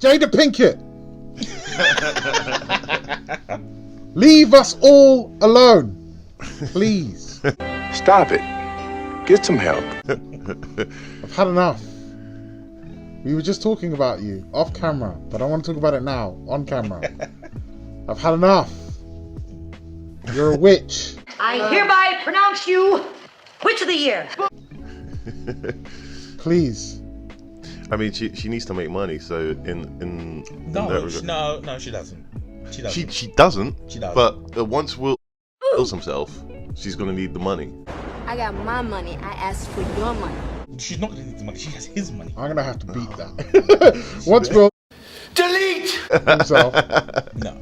Jada Pinkett. Leave us all alone, please. Stop it. Get some help. I've had enough. We were just talking about you off camera, but I want to talk about it now on camera. I've had enough. You're a witch. I hereby pronounce you Witch of the Year. Please. I mean, she needs to make money, so No, she doesn't. She doesn't. She doesn't. But once Will kills himself, she's gonna need the money. I got my money. I asked for your money. She's not gonna need the money. She has his money. I'm gonna have to beat that. Once Will Delete! himself, No.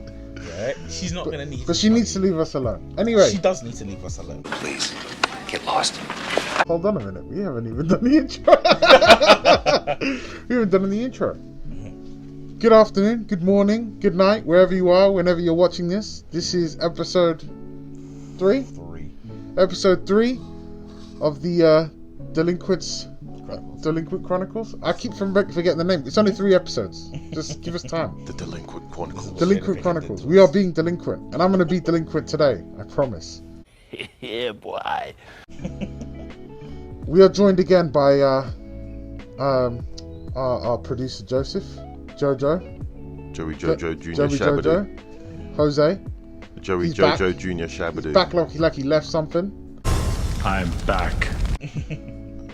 Right? She's not gonna need. but she needs to leave us alone. Anyway, She does need to leave us alone. Please, get lost. hold on a minute. We haven't even done the intro. We haven't done the intro. Good afternoon, good morning, good night, wherever you are, whenever you're watching this. This is episode 3. Episode 3 of the Delinquent Chronicles. I keep forgetting the name. It's only 3 episodes. Just give us time. The Delinquent Chronicles. Delinquent Chronicles. We are being delinquent, and I'm going to be delinquent today. I promise. Yeah, boy. We are joined again by our producer Joseph, Jojo, Joey Jojo Jr. Joey Shabadoo. Jojo, Jose. Joey He's Jojo back. Jr. Shabadoo. Back like he left something. I'm back.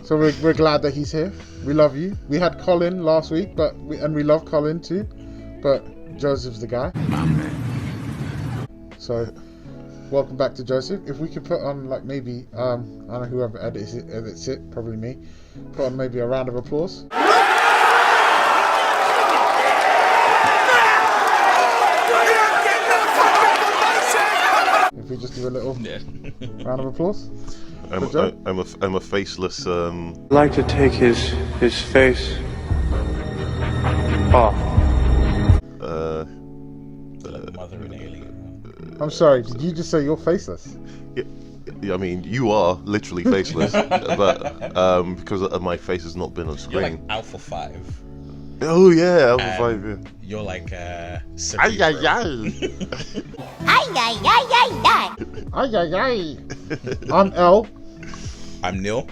So we're glad that he's here. We love you. We had Colin last week, and we love Colin too, but Joseph's the guy. So welcome back to Joseph. If we could put on like maybe I don't know whoever edits it, probably me. Put on maybe a round of applause. If we just do a little round of applause. I'm a faceless. I'd like to take his face off. Mother and alien. I'm sorry, did you just say you're faceless? Yeah, I mean, you are literally faceless, but because my face has not been on You're screen. like Alpha 5. Oh yeah, Alpha 5. Yeah. You're like Ay, Cerebro. ay, Ay. I'm L. I'm Neil.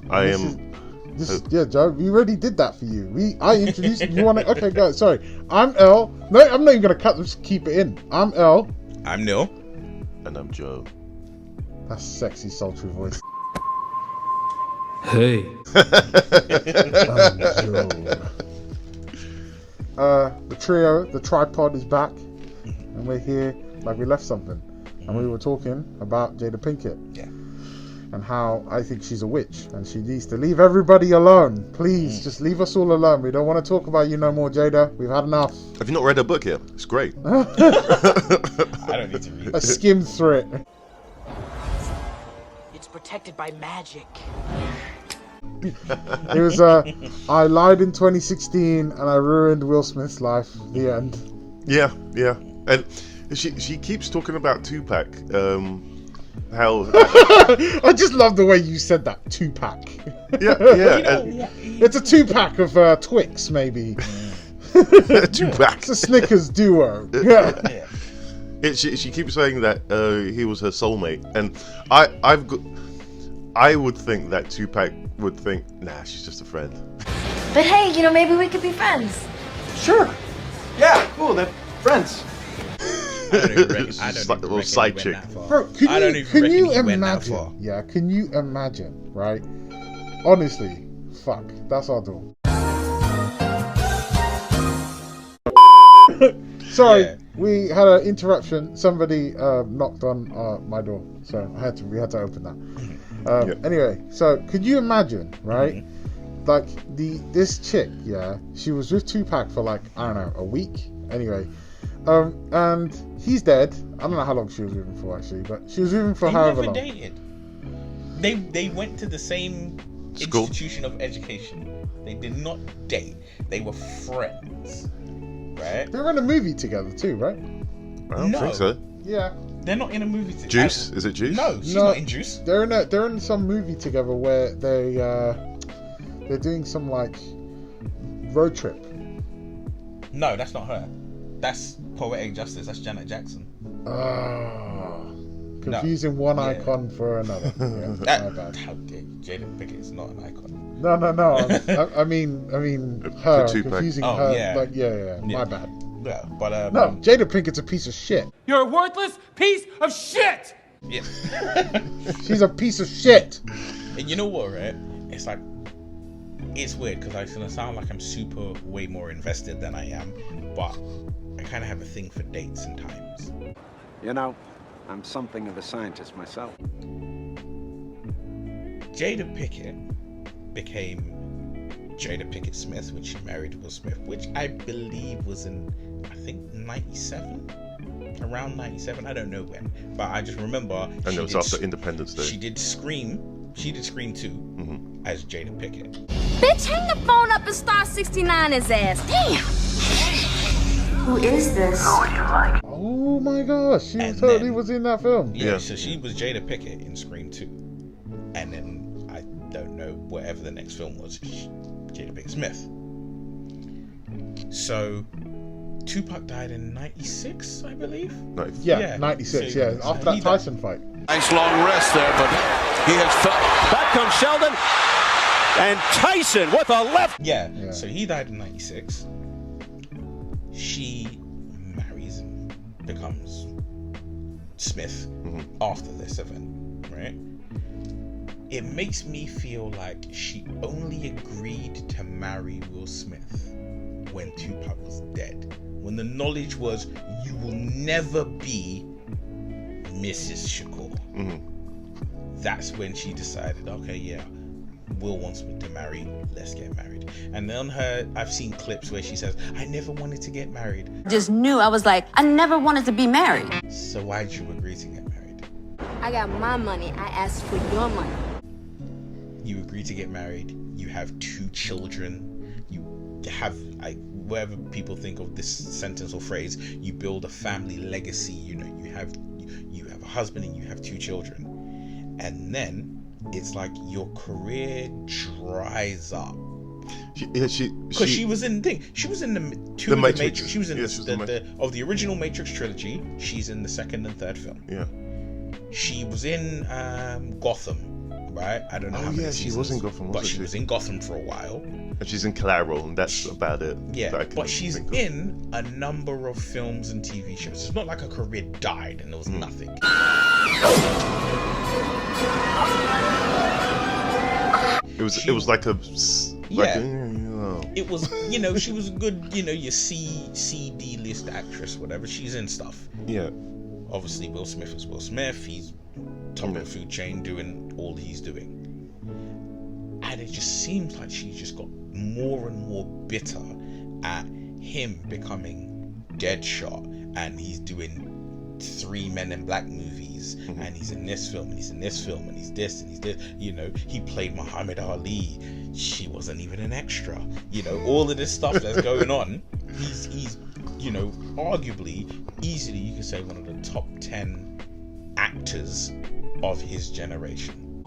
I am. Yeah, Joe, we already did that for you. I introduced you. Want to? Okay, go. Sorry, I'm L. No, I'm not even gonna cut this. Keep it in. I'm L. I'm Neil. And I'm Joe. That's sexy, sultry voice. Hey. I'm Joe. The trio, the tripod is back, and we're here like we left something, and we were talking about Jada Pinkett. Yeah. And how I think she's a witch and she needs to leave everybody alone. Please, just leave us all alone. We don't want to talk about you no more, Jada. We've had enough. Have you not read her book yet? It's great. I don't need to read I it. skimmed through it. It's protected by magic. It was I lied in 2016 and I ruined Will Smith's life. The end. Yeah. And she keeps talking about Tupac. How I just love the way you said that. 2-pack. yeah. It's a 2-pack of Twix, maybe. Tupac. It's a Snickers duo. Yeah. She keeps saying that he was her soulmate, and I would think that Tupac would think, nah, she's just a friend. But hey, maybe we could be friends. Sure. Yeah, cool. They're friends. I don't even reckon, Just like a little side chick. Bro, can you imagine? Yeah, can you imagine? Right? Honestly, fuck. That's our door. Sorry, Yeah. we had an interruption. Somebody knocked on my door, so we had to open that. Anyway, so could you imagine, right? Like this chick, yeah, she was with Tupac for like I don't know a week. Anyway, and he's dead. I don't know how long she was with him for actually, but she was with him for however long. They never dated. They went to the same School. institution of education. They did not date. They were friends. Right? They were in a movie together too, right? I don't think so. Yeah. They're not in a movie together. Juice? Is it Juice? No, she's not in Juice. They're in some movie together where they're doing some like road trip. No, that's not her. That's Poetic Justice. That's Janet Jackson. Confusing one icon for another. Yeah, my bad. How dare you? Jada Pinkett is not an icon. No. I mean, her Tupac. confusing Oh, her. yeah. Like, yeah. My bad. Yeah, but No, Jada Pinkett's a piece of shit. You're a worthless piece of shit! yeah. She's a piece of shit. And you know what, right? It's like, it's weird because it's gonna sound like I'm super way more invested than I am, but I kind of have a thing for dates and times. You know, I'm something of a scientist myself. Jada Pinkett became Jada Pinkett Smith when she married Will Smith, which I believe was in, I think, 97? Around 97, I don't know when, but I just remember. And it was after Independence Day. She did Scream 2 as Jada Pinkett. Bitch, hang the phone up and star 69 his ass. Damn. Who is this? Oh my gosh, she totally was in that film. Yeah, so she was Jada Pinkett in Scream 2. And then, I don't know, whatever the next film was, Jada Pinkett Smith. So, Tupac died in 96, I believe? Yeah, 96, after that Tyson fight. Nice long rest there, but he has felt. Back comes Sheldon. And Tyson with a left. Yeah, so he died in 96. She marries and becomes Smith after this event, right? It makes me feel like she only agreed to marry Will Smith when Tupac was dead. When the knowledge was, you will never be Mrs. Shakur. That's when she decided, okay, yeah, Will wants me to marry, let's get married. And on her, I've seen clips where she says, I never wanted to get married. Just knew, I was like, I never wanted to be married. So why'd you agree to get married? I got my money, I asked for your money. You agree to get married, you have 2 children, you have, whatever people think of this sentence or phrase, you build a family legacy, you know, you have a husband and you have 2 children. And then it's like your career dries up. Because she was in the thing. She was in the Matrix. She was in of the original Matrix trilogy. She's in the 2nd and 3rd film. Yeah. She was in Gotham, right? I don't know how many seasons. She was in Gotham, but she was in Gotham for a while. And she's in Collateral, and that's about it. Yeah, but she's in a number of films and TV shows. It's not like her career died and there was nothing. It was like a it was, you know, she was a good, you know, your C/D list actress, whatever. She's in stuff. Yeah. Obviously, Will Smith is Will Smith. He's top of the food chain, doing all he's doing. And it just seems like she just got more and more bitter at him becoming Deadshot, and he's doing 3 Men in Black movies, and he's in this film, and he's in this film, and he's this, and he's this. You know, he played Muhammad Ali. She wasn't even an extra. You know, all of this stuff that's going on. He's, you know, arguably, easily, you could say one of the top 10 actors of his generation.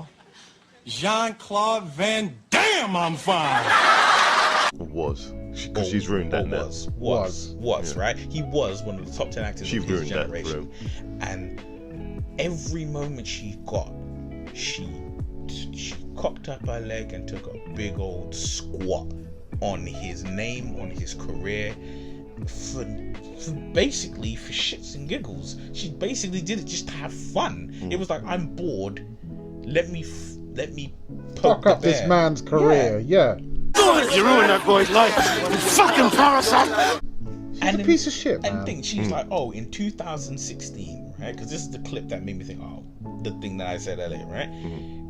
Jean-Claude Van Damme, I'm fine. Was. Because she's ruined that now. Was, right? He was one of the top 10 actors of his generation. And every moment she got, she cocked up her leg and took a big old squat on his name, on his career, for basically for shits and giggles. She basically did it just to have fun. It was like, I'm bored. Let me fuck up this man's career. Yeah. You ruined that boy's life. You fucking parasite. She's a piece of shit, man. And think she's like, oh, in 2016, right? Because this is the clip that made me think, oh, the thing that I said earlier, right?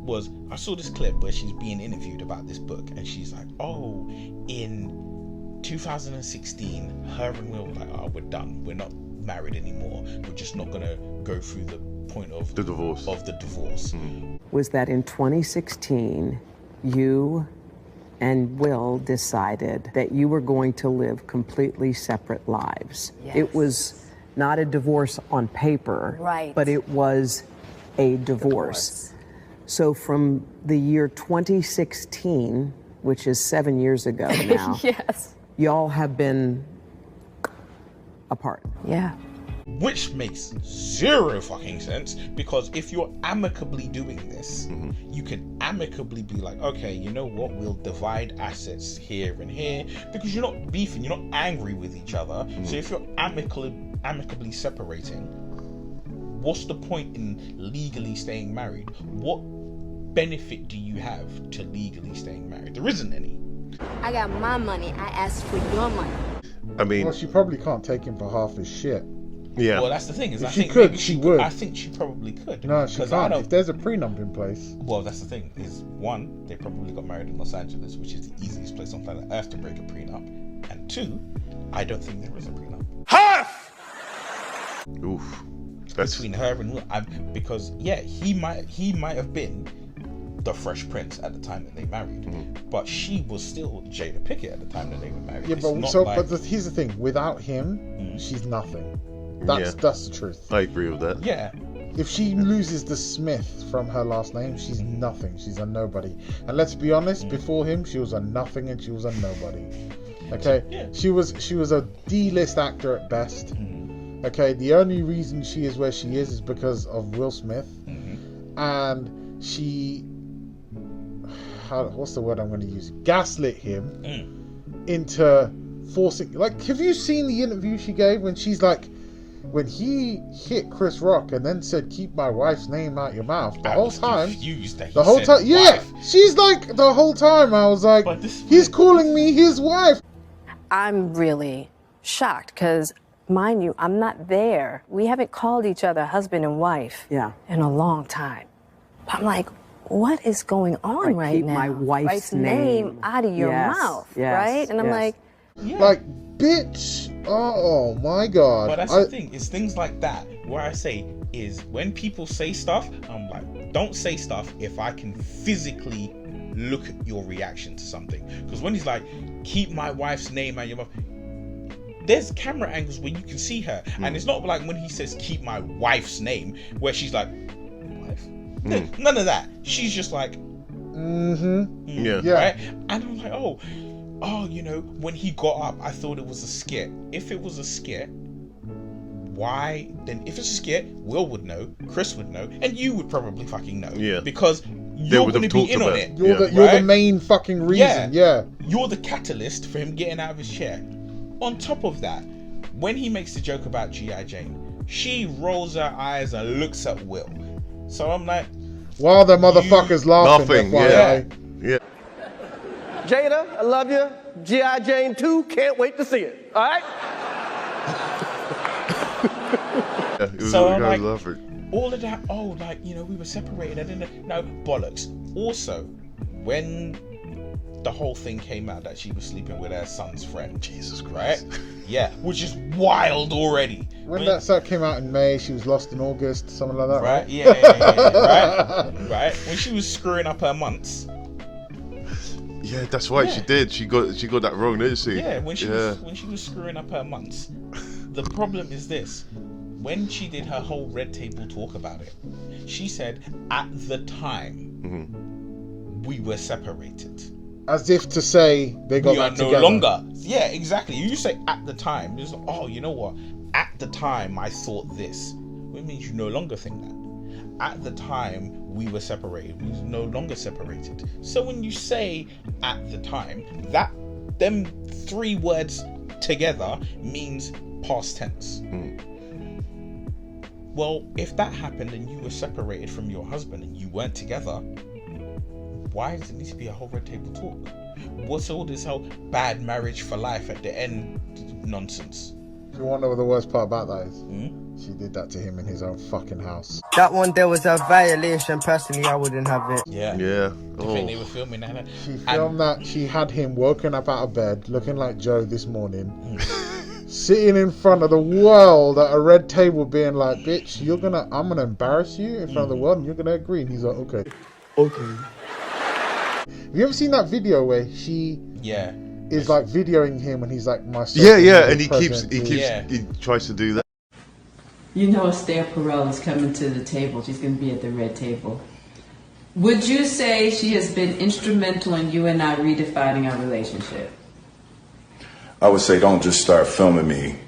Was I saw this clip where she's being interviewed about this book, and she's like, oh, in 2016, her and Will were like, oh, we're done. We're not married anymore. We're just not gonna go through the point of the divorce. Was that in 2016, you and Will decided that you were going to live completely separate lives. Yes. It was not a divorce on paper, right, but it was a divorce. So from the year 2016, which is 7 years ago now, yes, y'all have been apart. Yeah. Which makes zero fucking sense, because if you're amicably doing this, you can amicably be like, okay, you know what, we'll divide assets here and here, because you're not beefing, you're not angry with each other. So if you're amicably separating, what's the point in legally staying married? What benefit do you have to legally staying married? There isn't any. I got my money. I asked for your money. I mean, well, she probably can't take him for half his shit. Yeah. Well, that's the thing. Is If I she think could, maybe she would. I think she probably could. No, she can't. If there's a prenup in place. Well, that's the thing. Is one, they probably got married in Los Angeles, which is the easiest place on planet Earth to break a prenup. And two, I don't think there is a prenup. Half. Oof. That's Between her and Will, because yeah, he might have been the Fresh Prince at the time that they married, but she was still Jada Pinkett at the time that they were married. Yeah, It's but not so like- but here's the thing. Without him, she's nothing. That's the truth. I agree with that. Yeah. If she loses the Smith from her last name, she's nothing. She's a nobody. And let's be honest, before him, she was a nothing and she was a nobody. Okay? Yeah. She was a D-list actor at best. Okay? The only reason she is where she is because of Will Smith. And she... what's the word I'm going to use? Gaslit him into forcing... Like, have you seen the interview she gave when she's like... When he hit Chris Rock and then said, "Keep my wife's name out your mouth," the whole time, the whole time, yeah, she's like the whole time. I was like, he's calling me his wife. I'm really shocked because, mind you, I'm not there. We haven't called each other husband and wife in a long time. But I'm like, what is going on right keep now? my wife's name out of your mouth, right? And I'm like, like, bitch. Oh my god. But that's the thing, is things like that where I say is when people say stuff, I'm like, don't say stuff if I can physically look at your reaction to something. Because when he's like, keep my wife's name out your mouth, there's camera angles where you can see her, and it's not like when he says keep my wife's name where she's like, wife? None of that. She's just like, yeah, right? And I'm like, oh, you know, when he got up, I thought it was a skit. If it was a skit, why then? If it's a skit, Will would know, Chris would know, and you would probably fucking know. Yeah. Because you're going to be in on it. You're the main fucking reason. Yeah. You're the catalyst for him getting out of his chair. On top of that, when he makes the joke about G.I. Jane, she rolls her eyes and looks at Will. So I'm like, while the motherfucker's laughing. Yeah. Jada, I love you. G.I. Jane 2, can't wait to see it. All right? So I'm like, all of that, oh, like, you know, we were separated. I didn't know. No, bollocks. Also, when the whole thing came out that she was sleeping with her son's friend. Jesus Christ. Right? Yeah, which is wild already. When that set came out in May, she was lost in August, something like that, right? Yeah, right. When she was screwing up her months. Yeah, that's right. She did. She got that wrong, didn't she? Yeah, when she was screwing up her months. The problem is this: when she did her whole red table talk about it, she said at the time we were separated. As if to say they got back together. No longer. Yeah, exactly. You say at the time, it's like, oh, you know what? At the time, I thought this. It means you no longer think that. At the time, we were separated. We were no longer separated. So when you say at the time, them three words together means past tense. Well, if that happened and you were separated from your husband and you weren't together, why does it need to be a whole red table talk? What's all this whole bad marriage for life at the end nonsense? You want to know what the worst part about that is? She did that to him in his own fucking house. That one there was a violation. Personally, I wouldn't have it. Yeah. I think they were filming that. She filmed that. She had him woken up out of bed, looking like Joe this morning, sitting in front of the world at a red table, being like, "Bitch, I'm gonna embarrass you in front of the world, and you're gonna agree." And he's like, "Okay." Have you ever seen that video where she is like videoing him and he's like, "My son." Yeah, and he tries to do that. You know Esther Perel is coming to the table. She's going to be at the red table. Would you say she has been instrumental in you and I redefining our relationship? I would say don't just start filming me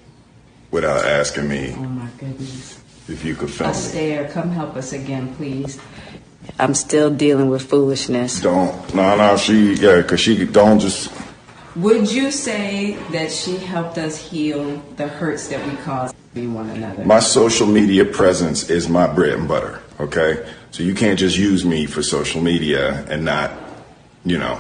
without asking me Oh my goodness. if you could film me. Astaire, come help us again, please. I'm still dealing with foolishness. Because she don't just... Would you say that she helped us heal the hurts that we caused one another? My social media presence is my bread and butter, okay? So you can't just use me for social media and not,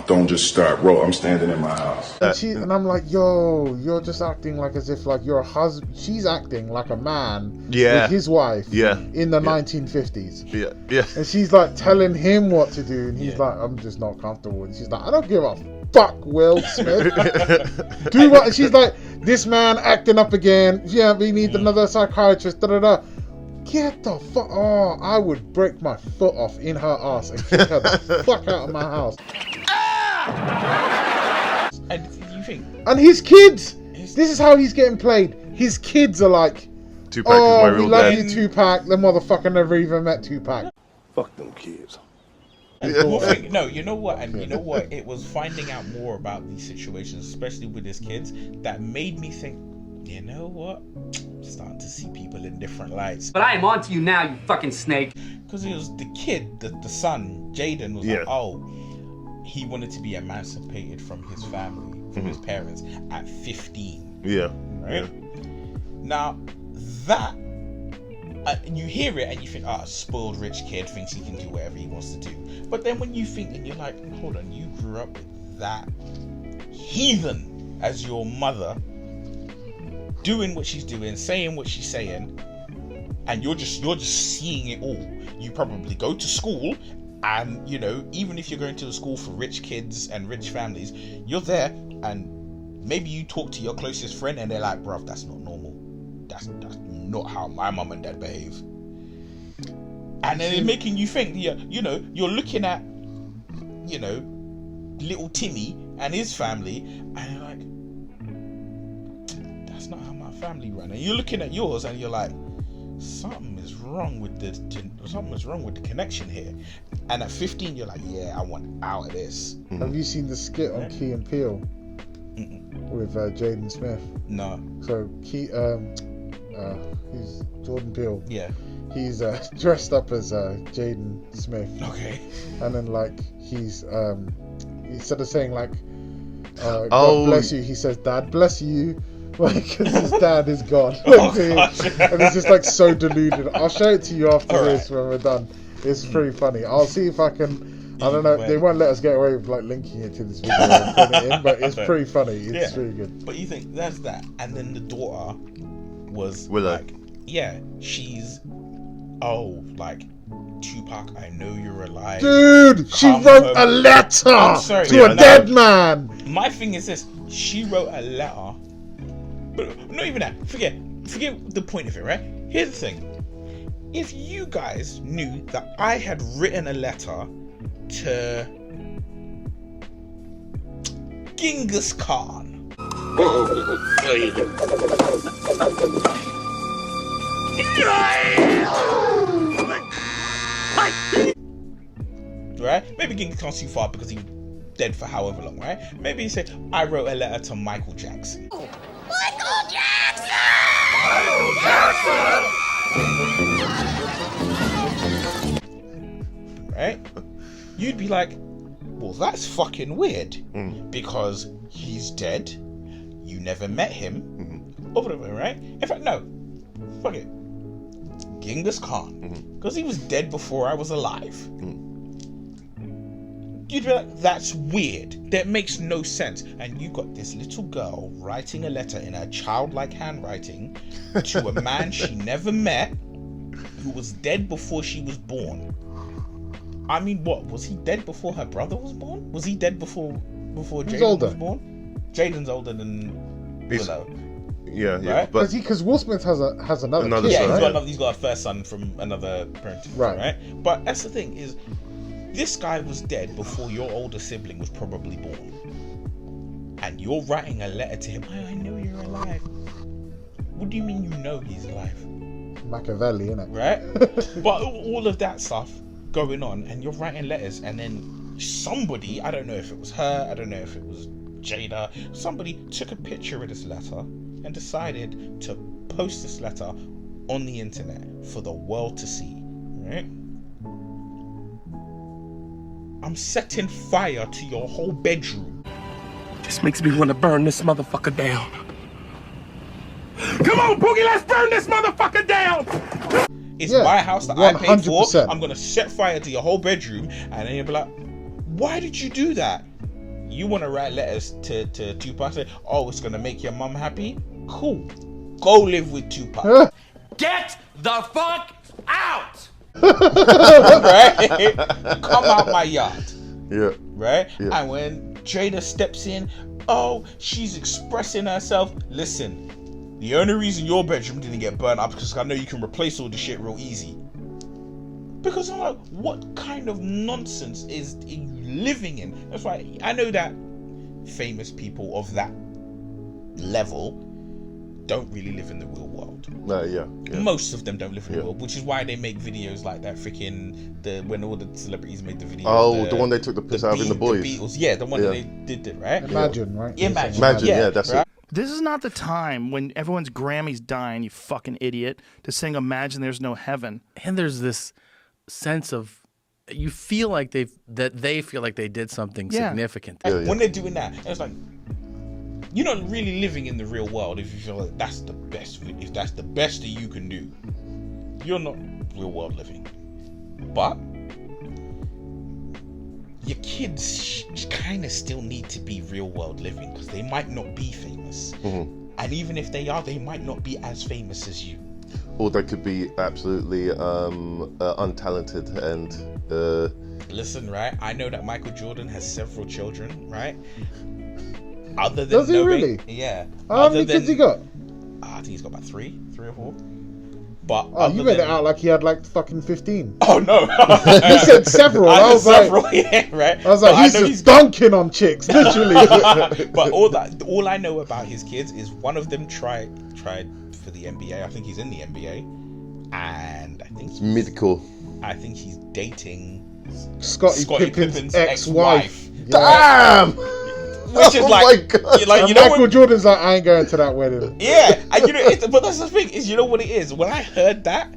don't just start I'm standing in my house. And I'm like, yo, you're just acting like as if like you're a husband. She's acting like a man with his wife in the 1950s. Yeah. And she's like telling him what to do, and he's like, I'm just not comfortable. And she's like, I don't give a fuck, Will Smith. Do what? And she's like, this man acting up again. Yeah, we need another psychiatrist. Da da da. Get the fuck. Oh, I would break my foot off in her ass and kick her the fuck out of my house. And you think? And his kids. This is how he's getting played. His kids are like, Tupac is my real we love dad. you, Tupac. The motherfucker never even met Tupac. Fuck them kids. No, you know what? And you know what? It was finding out more about these situations, especially with his kids, that made me think, you know what? I'm starting to see people in different lights. But I am on to you now, you fucking snake. Because it was the kid, the son, Jaden, was like, oh, he wanted to be emancipated from his family, from his parents at 15. Yeah. Right? Now, that, you hear it and you think, spoiled rich kid thinks he can do whatever he wants to do. But then when you think and you're like, hold on, you grew up with that heathen as your mother, doing what she's doing, saying what she's saying, and you're just seeing it all. You probably go to school, and even if you're going to a school for rich kids and rich families, you're there, and maybe you talk to your closest friend, and they're like, bruv, that's not normal. That's not how my mum and dad behave. And then it's making you think, you're looking at, little Timmy and his family, and you're like, that's not how my family run. And you're looking at yours, and you're like, something's wrong with the connection here. And at 15, you're like, yeah, I want out of this. Have you seen the skit on Key and Peele with Jaden Smith? No. So he's Jordan Peele. Yeah. He's dressed up as Jaden Smith. Okay. And then like he's instead of saying like God bless you, he says Dad bless you. Like, cause his dad is gone. And it's just like so deluded. I'll show it to you after this when we're done. It's pretty funny. I'll see if I can. I don't know. They won't let us get away with like linking it to this video and putting it in, but it's pretty funny. It's really good. But you think that's that, and then the daughter was Willow. like, she's like Tupac, I know you're alive. Dude, she wrote a letter to a dead man. My thing is this: she wrote a letter. But not even that. Forget the point of it, right? Here's the thing. If you guys knew that I had written a letter to Genghis Khan. Right? Maybe Genghis Khan's too far because he was dead for however long, right? Maybe you say, I wrote a letter to Michael Jackson. Michael Jackson! Michael Jackson! Right? You'd be like, well, that's fucking weird because he's dead. You never met him. Or whatever, right? In fact, no. Fuck it. Genghis Khan. Because he was dead before I was alive. You'd be like, that's weird. That makes no sense. And you got this little girl writing a letter in her childlike handwriting to a man she never met who was dead before she was born. I mean, what? Was he dead before her brother was born? Was he dead before Jaden was born? Jaden's older than Willow. Yeah, right? But because Will Smith has another kid, yeah, right? he's got a first son from another parent, right? But that's the thing is, this guy was dead before your older sibling was probably born, and you're writing a letter to him. I know you're alive. What do you mean you know he's alive? Machiavelli, innit? Right? But all of that stuff going on, and you're writing letters, and then somebody, I don't know if it was her, I don't know if it was Jada, somebody took a picture of this letter and decided to post this letter on the internet for the world to see, right? I'm setting fire to your whole bedroom. This makes me want to burn this motherfucker down. Come on, Boogie, let's burn this motherfucker down! It's my house that 100%. I paid for. 100%. I'm gonna set fire to your whole bedroom, and then you'll be like, why did you do that? You want to write letters to Tupac, say, oh, it's gonna make your mum happy? Cool. Go live with Tupac. Get the fuck out! Right? Come out my yard. Yeah. Right? Yeah. And when Jada steps in, oh, she's expressing herself. Listen, the only reason your bedroom didn't get burnt up is because I know you can replace all the shit real easy. Because I'm like, what kind of nonsense is you living in? That's why I know that famous people of that level don't really live in the real world. Yeah. Most of them don't live in the real world, which is why they make videos like that when all the celebrities made the video. Oh, the one they took the piss out of in The Boys. The Beatles, yeah, the one that they did it, right? Imagine, right? Imagine, yeah, that's right? it. This is not the time when everyone's Grammy's dying, you fucking idiot, to sing Imagine There's No Heaven. And there's this sense of, you feel like they feel like they did something significant. When they're doing that, it's like, you're not really living in the real world if you feel like that's the best. If that's the best that you can do, you're not real world living. But your kids kind of still need to be real world living because they might not be famous. Mm-hmm. And even if they are, they might not be as famous as you. Or they could be absolutely untalented and... Listen, right? I know that Michael Jordan has several children, right? Other than Does he really? Yeah. How many kids he got? I think he's got about three or four. But you made it out like he had like fucking 15. Oh no! He said several. I was several, like, yeah, right. I was like, he's dunking on chicks, literally. But all I know about his kids is one of them tried for the NBA. I think he's in the NBA, and I think mid-cool. I think he's dating Scottie Pippen's ex-wife. Damn. Which is like you know, Michael Jordan's like, I ain't going to that wedding. Yeah, and you know, but that's the thing is, you know what it is. When I heard that,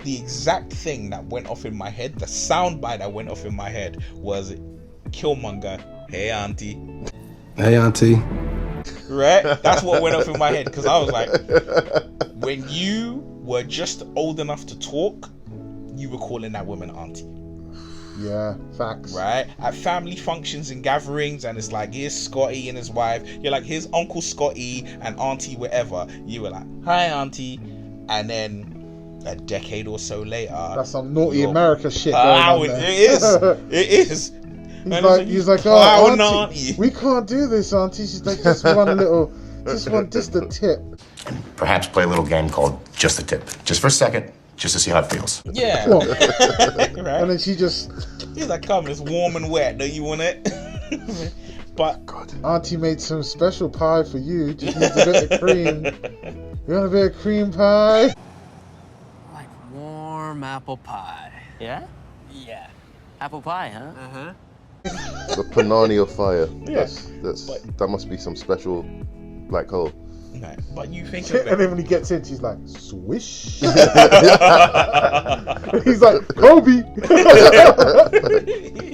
the exact thing that went off in my head, the soundbite that went off in my head was Killmonger. Hey, auntie. Hey, auntie. Right? That's what went off in my head because I was like, when you were just old enough to talk, you were calling that woman auntie. Yeah, facts. Right? At family functions and gatherings, and it's like, here's Scotty and his wife. You're like, here's Uncle Scotty and Auntie whatever. You were like, hi, Auntie. And then a decade or so later, that's some naughty America shit going on there. It is. It is. He's like, oh, auntie, we can't do this, Auntie. She's like, just a tip. Perhaps play a little game called Just the Tip. Just for a second. Just to see how it feels. Yeah. Right? And then he's like, come, it's warm and wet. Don't you want it? But God. Auntie made some special pie for you. Just needs a bit of cream. You want a bit of cream pie? Like warm apple pie. Yeah? Yeah. Apple pie, huh? Uh-huh. The Panani of fire. Yeah. That must be some special black hole. Right. But you think of it. And then when he gets in, she's like, swish. He's like, Kobe.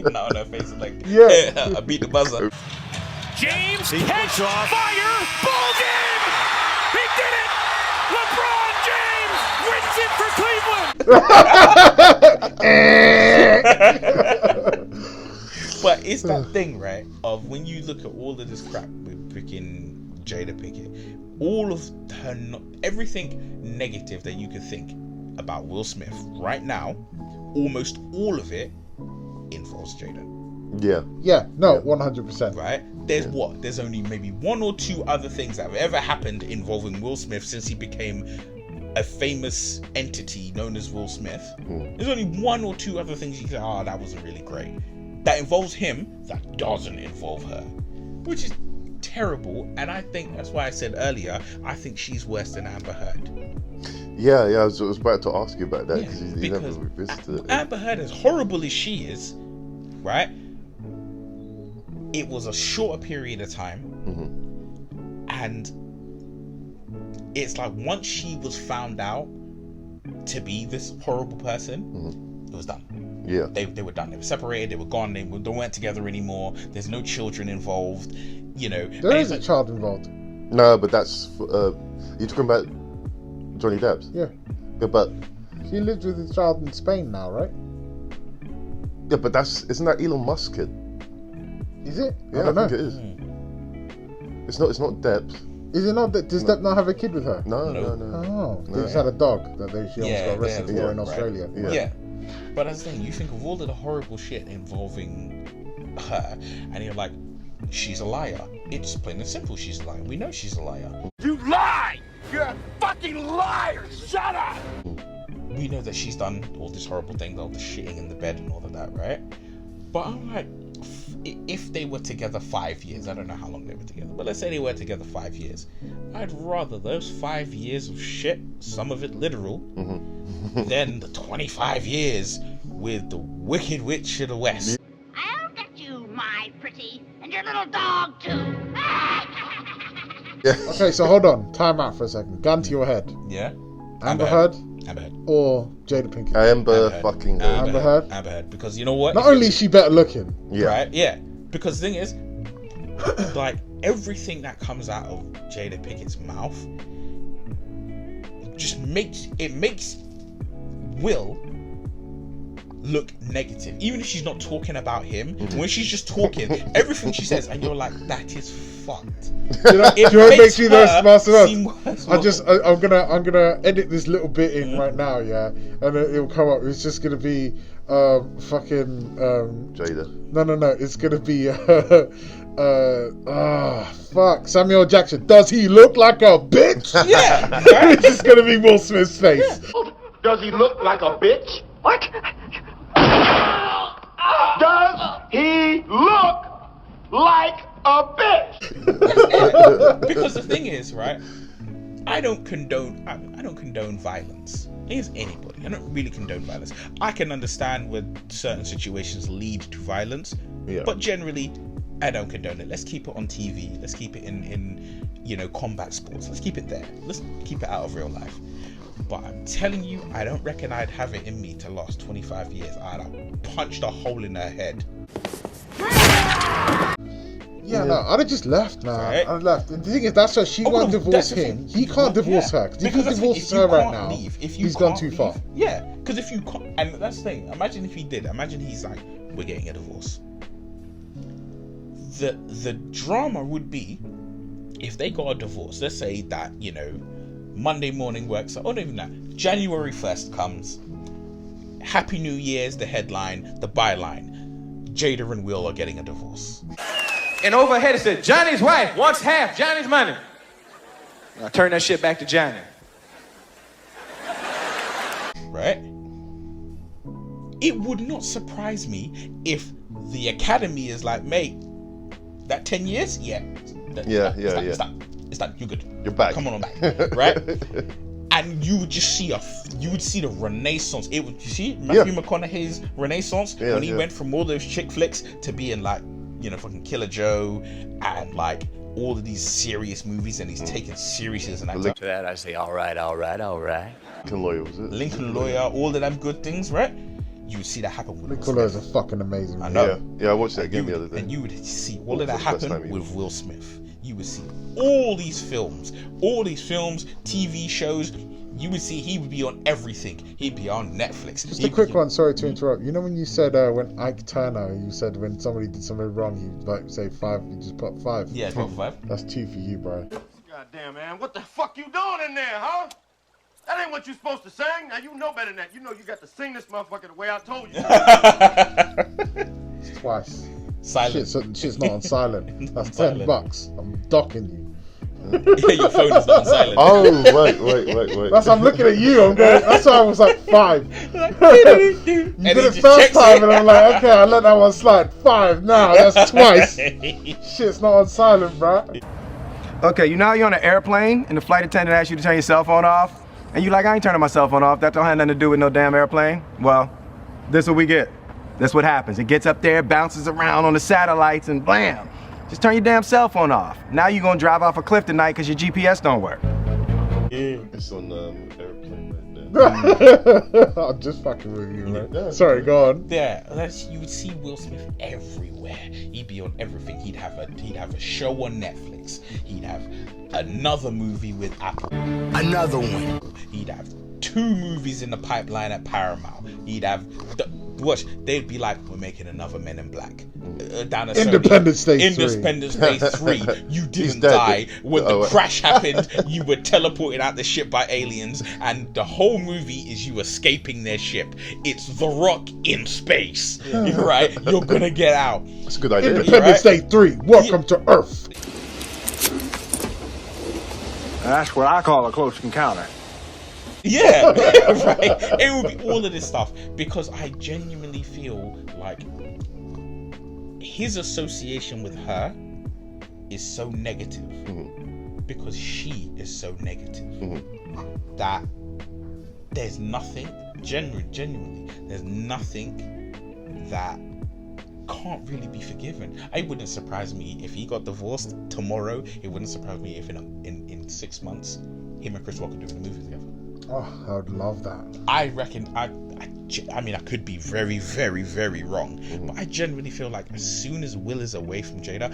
Not on her face, like, yeah. I beat the buzzer. James, catch, fire, ball game! He did it! LeBron James wins it for Cleveland! But it's that thing, right, of when you look at all of this crap with freaking Jada Pinkett, all of her, everything negative that you could think about Will Smith right now, almost all of it involves Jada. Yeah, no, 100%. Right? There's only maybe one or two other things that have ever happened involving Will Smith since he became a famous entity known as Will Smith. There's only one or two other things you can say, that wasn't really great. That involves him, that doesn't involve her. Which is terrible, and I think that's why I said earlier, I think she's worse than Amber Heard. Yeah, I was about to ask you about that because you never revisited it. Amber Heard, as horrible as she is, right? It was a shorter period of time, and it's like once she was found out to be this horrible person, it was done. Yeah. They were done. They were separated. They were gone. They weren't together anymore. There's no children involved. You know. There is a child involved. No, but that's you're talking about Johnny Depp's. Yeah. Yeah, but she lives with his child in Spain now, right? Yeah, but isn't that Elon Musk's kid? Is it? Yeah, I don't know. think it is. It's not Depp's. Is it not that? Does Depp not have a kid with her? No. Oh, they just had a dog that she almost got arrested for in Australia. Right? Yeah. But that's the thing, you think of all of the horrible shit involving her, and you're like, she's a liar. It's plain and simple, she's a liar. We know she's a liar. You lie! You're a fucking liar! Shut up! We know that she's done all this horrible thing, all the shitting in the bed and all of that, right? But I'm like, if they were together 5 years, I don't know how long they were together, but let's say they were together 5 years, I'd rather those 5 years of shit, some of it literal, than the 25 years with the Wicked Witch of the West. I'll get you, my pretty, and your little dog too. Okay, so hold on. Time out for a second. Gun to your head. Yeah. Amber Heard? Amber Heard. Or Jada Pinkett? Amber fucking Heard. Amber Heard? Amber Heard. Because you know what? Not only is she better looking. Yeah. Right? Yeah. Because the thing is, like, everything that comes out of Jada Pinkett's mouth just makes Will look negative. Even if she's not talking about him, when she's just talking, everything she says, and you're like, that is fucked. You know, it makes you I'm gonna edit this little bit in right now, yeah, and it'll come up. It's just gonna be Jada. No, it's gonna be Samuel Jackson. Does he look like a bitch? Yeah, it's just gonna be Will Smith's face. Does he look like a bitch? What? Does he look like a bitch? Because the thing is, right, I don't condone violence. Against anybody. I don't really condone violence. I can understand when certain situations lead to violence, but generally I don't condone it. Let's keep it on TV. Let's keep it in combat sports. Let's keep it there. Let's keep it out of real life. But I'm telling you, I don't reckon I'd have it in me to last 25 years. I'd have punched a hole in her head. Yeah, no, I'd have just left, man. Right. I'd have left. And the thing is, that's why she won't divorce him. He can't divorce her. Because if he divorces her right now, he's gone too far. Yeah, because if you can't, and that's the thing. Imagine if he did. Imagine he's like, we're getting a divorce. The drama would be if they got a divorce. Let's say that Monday morning works. Oh, not even that. January 1st comes. Happy New Year's, the headline, the byline. Jada and Will are getting a divorce. And overhead it said, Johnny's wife wants half Johnny's money. I turn that shit back to Johnny. Right? It would not surprise me if the Academy is like, mate, that 10 years? Yeah. It's done. You're good. You're back. Come on back. Right? And you would just see the renaissance. It would, you see Matthew McConaughey's renaissance when he went from all those chick flicks to being like, fucking Killer Joe and like all of these serious movies, and he's taken serious as an actor. To that I say, all right. Lincoln Lawyer, was it? Lincoln Lawyer, all of them good things, right? You would see that happen with Lincoln Lawyer is a fucking amazing movie. I know. Yeah, I watched that again the other day. And you would see all of that happen with Will Smith. You would see all these films, TV shows. You would see he would be on everything. He'd be on Netflix. Just a quick one, sorry to interrupt. You know when you said when Ike Turner, you said when somebody did something wrong, you like say 5, you just put 5. Yeah, 5. That's 2 for you, bro. Goddamn, man, what the fuck you doing in there, huh? That ain't what you supposed to sing. Now you know better than that. You know you got to sing this motherfucker the way I told you. It's twice. Silent. Shit's not on silent. That's $10. I'm docking you. Yeah, your phone is not on silent. Oh, wait. That's I'm looking at you. I'm going. That's why I was like 5. You did it first time, and I'm like, okay, I let that one slide. 5 now. That's twice. Shit's not on silent, bro. Okay, you know you're on an airplane and the flight attendant asks you to turn your cell phone off, and you like, I ain't turning my cell phone off. That don't have nothing to do with no damn airplane. Well, this is what we get. That's what happens. It gets up there, bounces around on the satellites, and blam. Just turn your damn cell phone off. Now you're gonna drive off a cliff tonight because your GPS don't work. It's on airplane right now. I'm just fucking with you, man. Yeah. Sorry, go on. Yeah, you would see Will Smith everywhere. He'd be on everything. He'd have a show on Netflix. He'd have another movie with Apple. Another one. He'd have 2 movies in the pipeline at Paramount. He'd have they'd be like, we're making another Men in Black. Down Independence Day 3. You didn't die. When the crash happened, you were teleported out the ship by aliens, and the whole movie is you escaping their ship. It's The Rock in space, right? You're gonna get out. That's a good idea. Independence Day 3. Welcome to Earth. That's what I call a close encounter. Yeah, right. It would be all of this stuff because I genuinely feel like his association with her is so negative because she is so negative that there's nothing genuinely there's nothing that can't really be forgiven. It wouldn't surprise me if he got divorced tomorrow. It wouldn't surprise me if in 6 months him and Chris Rock are doing a movie together. Oh, I would love that. I reckon, I mean, I could be very, very, very wrong, but I genuinely feel like as soon as Will is away from Jada,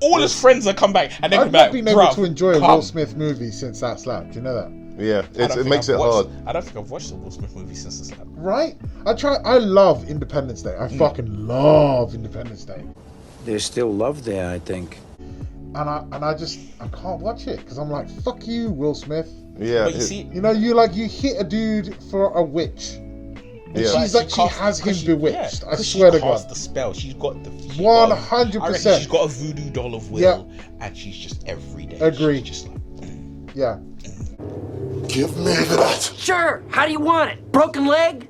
all his friends will come back, and I've not been able to enjoy a Will Smith movie since that slap. Do you know that? Yeah, it makes it hard. I don't think I've watched a Will Smith movie since the slap. Right? I love Independence Day. I fucking love Independence Day. There's still love there, I think. And I can't watch it because I'm like, fuck you, Will Smith. Yeah, but you see, you hit a dude for a witch. And she's like, she has him bewitched. I swear to God. The spell. She's got 100%. She's got a voodoo doll of Will, and she's just every day. Agree. She's just like, yeah. Give me that. Sure. How do you want it? Broken leg?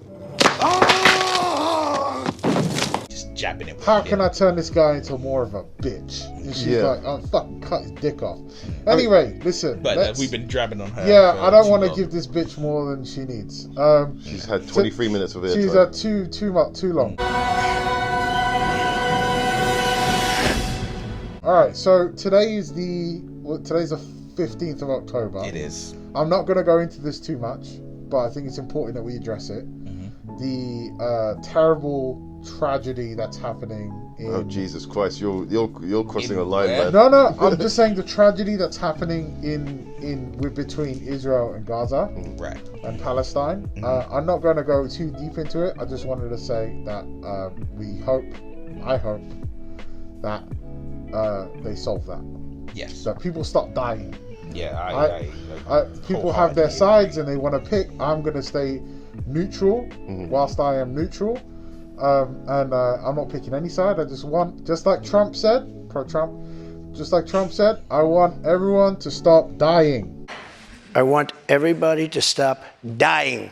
just jabbing him. How can I turn this guy into more of a bitch? And she's like, I'll fucking cut his dick off. Anyway, listen. But we've been drabbing on her. Yeah, I don't want to give this bitch more than she needs. She's had 23 minutes of it. She's had too long. Alright, so today's the 15th of October. It is. I'm not going to go into this too much, but I think it's important that we address it. The terrible tragedy that's happening in... Oh, Jesus Christ, you're crossing a line, man. No, I'm just saying the tragedy that's happening between Israel and Gaza and Palestine. I'm not going to go too deep into it. I just wanted to say that I hope that they solve that. Yes. That people stop dying. Yeah, people have their sides and they want to pick. I'm going to stay neutral whilst I am neutral. And I'm not picking any side. I just want, just like Trump said, pro-Trump, just like Trump said, I want everyone to stop dying. I want everybody to stop dying.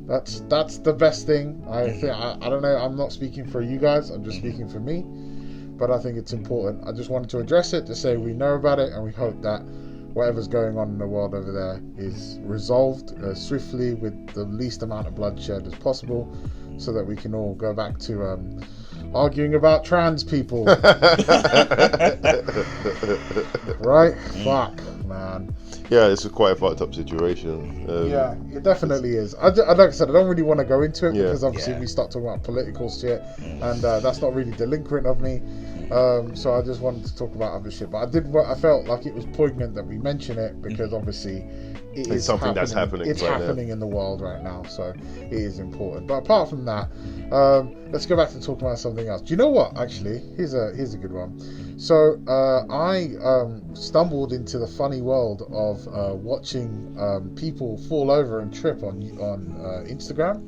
That's the best thing. I think. I don't know. I'm not speaking for you guys. I'm just speaking for me. But I think it's important. I just wanted to address it to say we know about it and we hope that whatever's going on in the world over there is resolved swiftly with the least amount of bloodshed as possible, so that we can all go back to arguing about trans people. Right? Fuck, man. Yeah, it's quite a fucked up situation. Yeah, it definitely is. Like I said, I don't really want to go into it because obviously we start talking about political shit, and that's not really delinquent of me. So I just wanted to talk about other shit. But I felt like it was poignant that we mention it because obviously it's something that's happening. It's happening in the world right now, so it is important. But apart from that, let's go back to talking about something else. Do you know what? Actually, here's a good one. So I stumbled into the funny world of watching people fall over and trip on Instagram.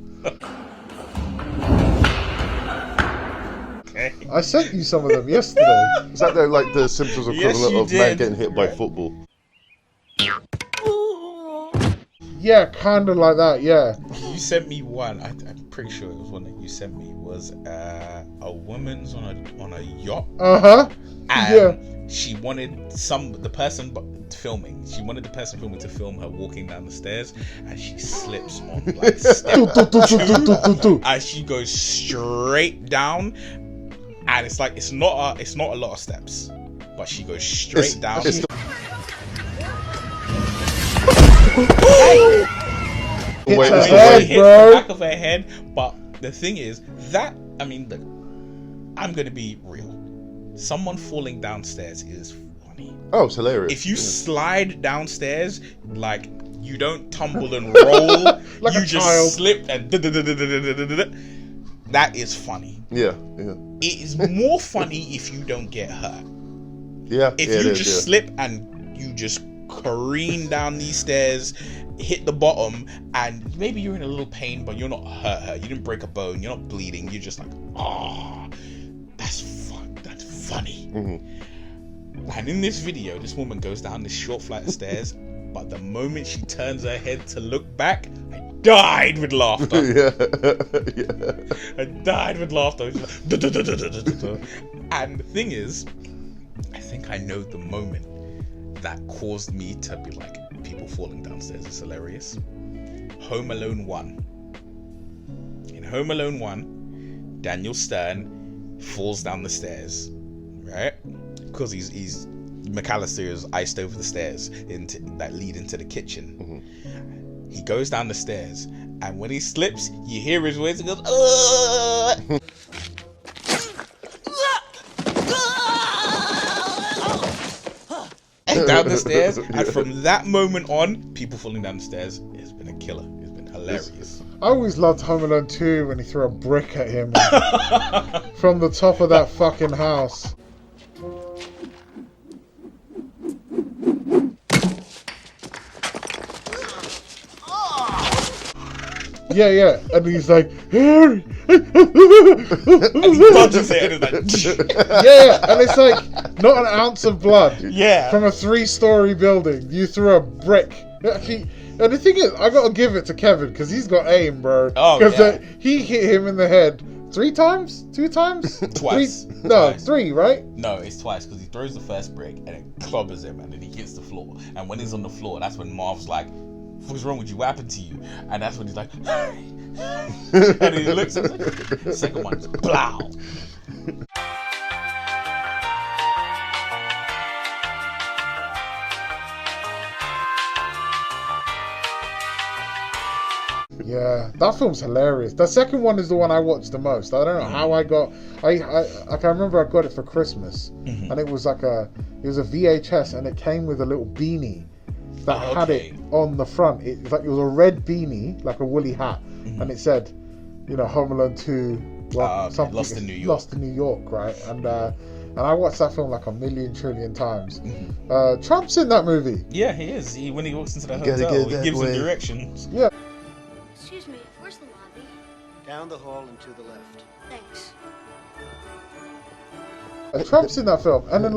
Okay. I sent you some of them yesterday. Is that the Simpsons equivalent of man getting hit by football? Yeah, kind of like that, yeah. You sent me one. I'm pretty sure it was one that you sent me. Was a woman's on a yacht. And she wanted the person filming. She wanted the person filming to film her walking down the stairs, and she slips on like step 2, and she goes straight down. And it's like it's not a lot of steps, but she goes straight down. Hits Wait, her it head, hits bro. the back of her head. But the thing is that, I mean, look, I'm gonna be real. Someone falling downstairs is funny. Oh, it's hilarious. If you slide downstairs, like, you don't tumble and roll, Like you a just child. slip and that is funny. Yeah. It is more funny if you don't get hurt. Yeah. If you just slip and you just careen down these stairs, hit the bottom, and maybe you're in a little pain, but you're not hurt. You didn't break a bone. You're not bleeding. You're just like, that's fun. That's funny. And in this video, this woman goes down this short flight of stairs, but the moment she turns her head to look back, I died with laughter. I died with laughter. And the thing is, I think I know the moment that caused me to be like, people falling downstairs is hilarious. Home Alone 1. In Home Alone 1, Daniel Stern falls down the stairs, right? Because he's McAllister is iced over the stairs that lead into the kitchen. He goes down the stairs, and when he slips, you hear his voice and goes, down the stairs. And from that moment on, people falling down the stairs has been a killer. It's been hilarious. I always loved Home Alone 2 when he threw a brick at him from the top of that fucking house. Yeah, and he's like, Harry! And he dodges it and it's like, yeah, and it's like, not an ounce of blood. Yeah. From a 3-story building, you threw a brick. Actually, and the thing is, I gotta give it to Kevin, because he's got aim, bro. Oh, Because he hit him in the head 3 times? 2 times? Twice. 3, right? No, it's twice, because he throws the first brick and it clobbers him and then he hits the floor. And when he's on the floor, that's when Marv's like, what's wrong with you? What happened to you? And that's when he's like, and he looks at the second one, blow. Yeah, that film's hilarious. The second one is the one I watched the most. I don't know how I got. I remember I got it for Christmas, and it was like a VHS, and it came with a little beanie that had it on the front. It was a red beanie, like a woolly hat, and it said, Home Alone 2, something Lost in New York. Lost in New York, right? And I watched that film like a million trillion times. Trump's in that movie. Yeah, he is. When he walks into the hotel, he gives them directions. Yeah. Excuse me, where's the lobby? Down the hall and to the left. Thanks. Trump's in that film, and then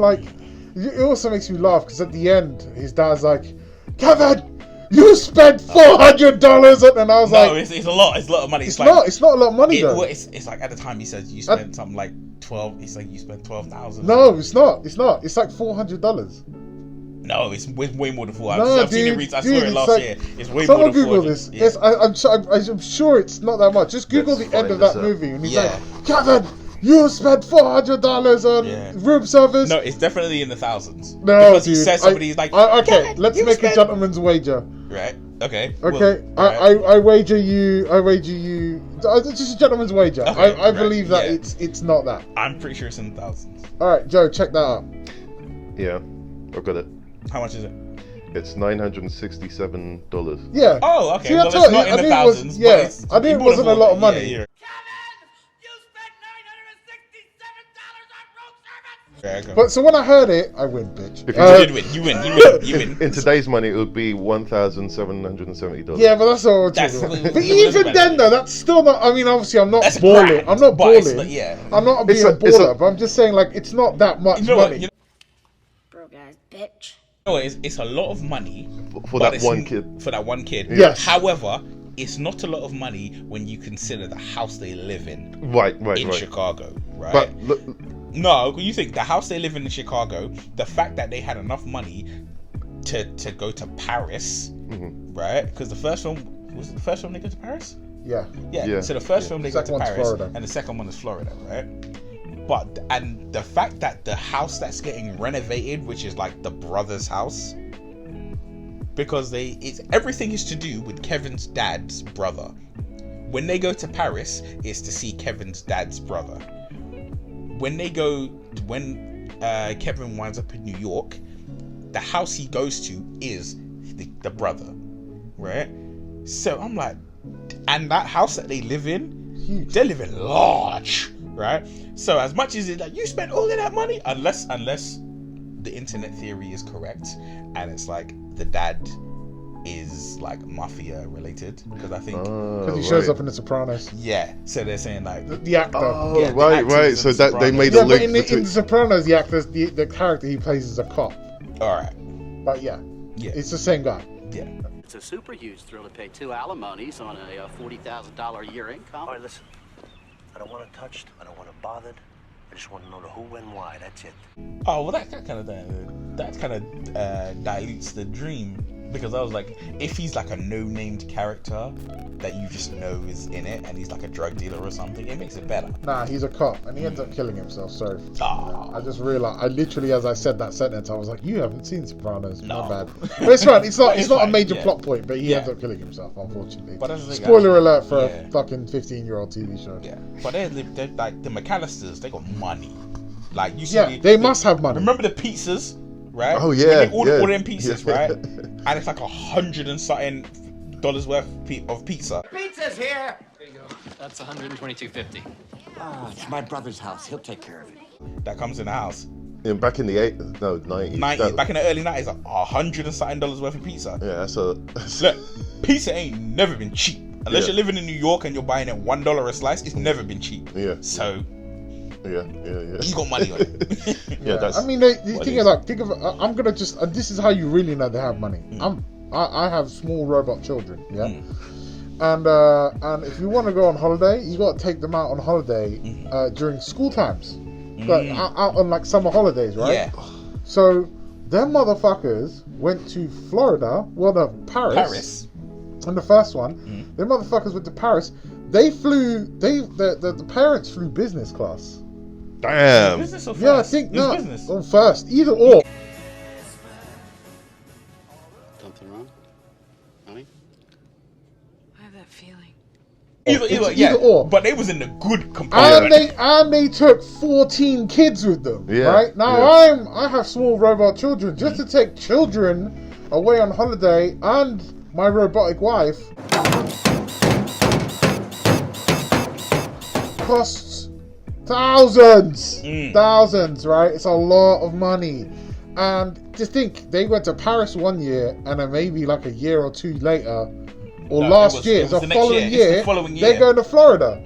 it also makes me laugh because at the end his dad's like, Kevin, you spent $400, and I was like, no, it's a lot. It's a lot of money. It's not a lot of money though. It's like at the time he says you spent something like 12. It's like you spent 12,000. No, it's not. It's like $400. No, it's way more than 4. No, I've seen it. I saw it last year. It's way someone more than 4. Google this. Yeah. Yes, I'm sure it's not that much. Just Google the end of that movie, and he's like, Kevin, you spent $400 on room service. No, it's definitely in the thousands. No, because dude, he says somebody like, okay, let's make a gentleman's wager. Right. Okay. Okay. Well, I wager you. It's just a gentleman's wager. Okay, I believe that it's not that. I'm pretty sure it's in the thousands. All right, Joe, check that out. Yeah, I've got it. How much is it? It's $967. Yeah. Oh, okay. See, Well, it's not in the thousands. I knew it wasn't a lot of money. Yeah. But so when I heard it, I win, bitch. If you did win. You win. In today's money, it would be $1,770. Yeah, but that's all. But even then, though, that's still not. I mean, obviously, I'm not balling. I'm not balling. I'm not being a baller. But I'm just saying, it's not that much money. Bro, guys, bitch. It's a lot of money for that one kid. For that one kid. Yes. However, it's not a lot of money when you consider the house they live in. Right. In Chicago, right? But look. No, you think the house they live in Chicago, the fact that they had enough money to go to Paris, right? Because the first film they go to Paris? Yeah. So the first film they go to Paris, Florida. and the second one is Florida, right? And the fact that the house that's getting renovated, which is like the brother's house, because everything is to do with Kevin's dad's brother. When they go to Paris, it's to see Kevin's dad's brother. When Kevin winds up in New York, the house he goes to is the brother, right? So I'm like, and that house that they live in, they live in large, right? So as much as it's like, you spent all of that money, unless the internet theory is correct, and it's like the dad is like mafia related, because I think because he shows up in The Sopranos. Yeah, so they're saying like the actor. Oh, yeah, right. So that they made a link. But in The Sopranos, the actor, the character he plays is a cop. All right. But yeah, it's the same guy. Yeah. It's a super huge thrill to pay 2 alimonies on a $40,000 a year income. All right, listen. I don't want it touched. I don't want it bothered. I just want to know the who, when, why. That's it. Oh well, that kind of dilutes the dream, because I was like, if he's like a no-named character that you just know is in it, and he's like a drug dealer or something, it makes it better. Nah, he's a cop, and he ends up killing himself. Sorry. I just realized. I literally, as I said that sentence, I was like, "You haven't seen Sopranos." No. My bad. But it's fine. It's not a major plot point, but he ends up killing himself, unfortunately. But spoiler alert for a fucking 15-year-old TV show. Yeah. But they're like the McAllisters. They got money. Like you see, they must have money. Remember the pizzas, right? Oh yeah, all them pizzas, right? And it's like $100 and something worth of pizza. Pizza's here. There you go. That's $122.50. It's my brother's house. He'll take care of it. That comes in the house. Back in the 90s. Back in the early 90s, like $100 and something worth of pizza. Yeah, look, pizza ain't never been cheap. Unless you're living in New York and you're buying it $1 a slice, it's never been cheap. Yeah. So. Yeah. You got money on it. I mean, the thing is, like, think of. I'm gonna just. This is how you really know they have money. I have small robot children. Yeah. And if you want to go on holiday, you got to take them out on holiday during school times, like out on like summer holidays, right? Yeah. So them motherfuckers went to Florida. Well, no, Paris. And the first one, them motherfuckers went to Paris. They flew. The parents flew business class. Damn. Business or first? Yeah, I think no. Business. On first, either or. Something wrong, honey? I have that feeling. Either or. But they was in the good compartment. And they took 14 kids with them. Yeah. Right now, I have small robot children. Just to take children away on holiday and my robotic wife costs thousands, right? It's a lot of money. And just think, they went to Paris one year, and then maybe like a year or two later, or last year, the following year, they're going to Florida.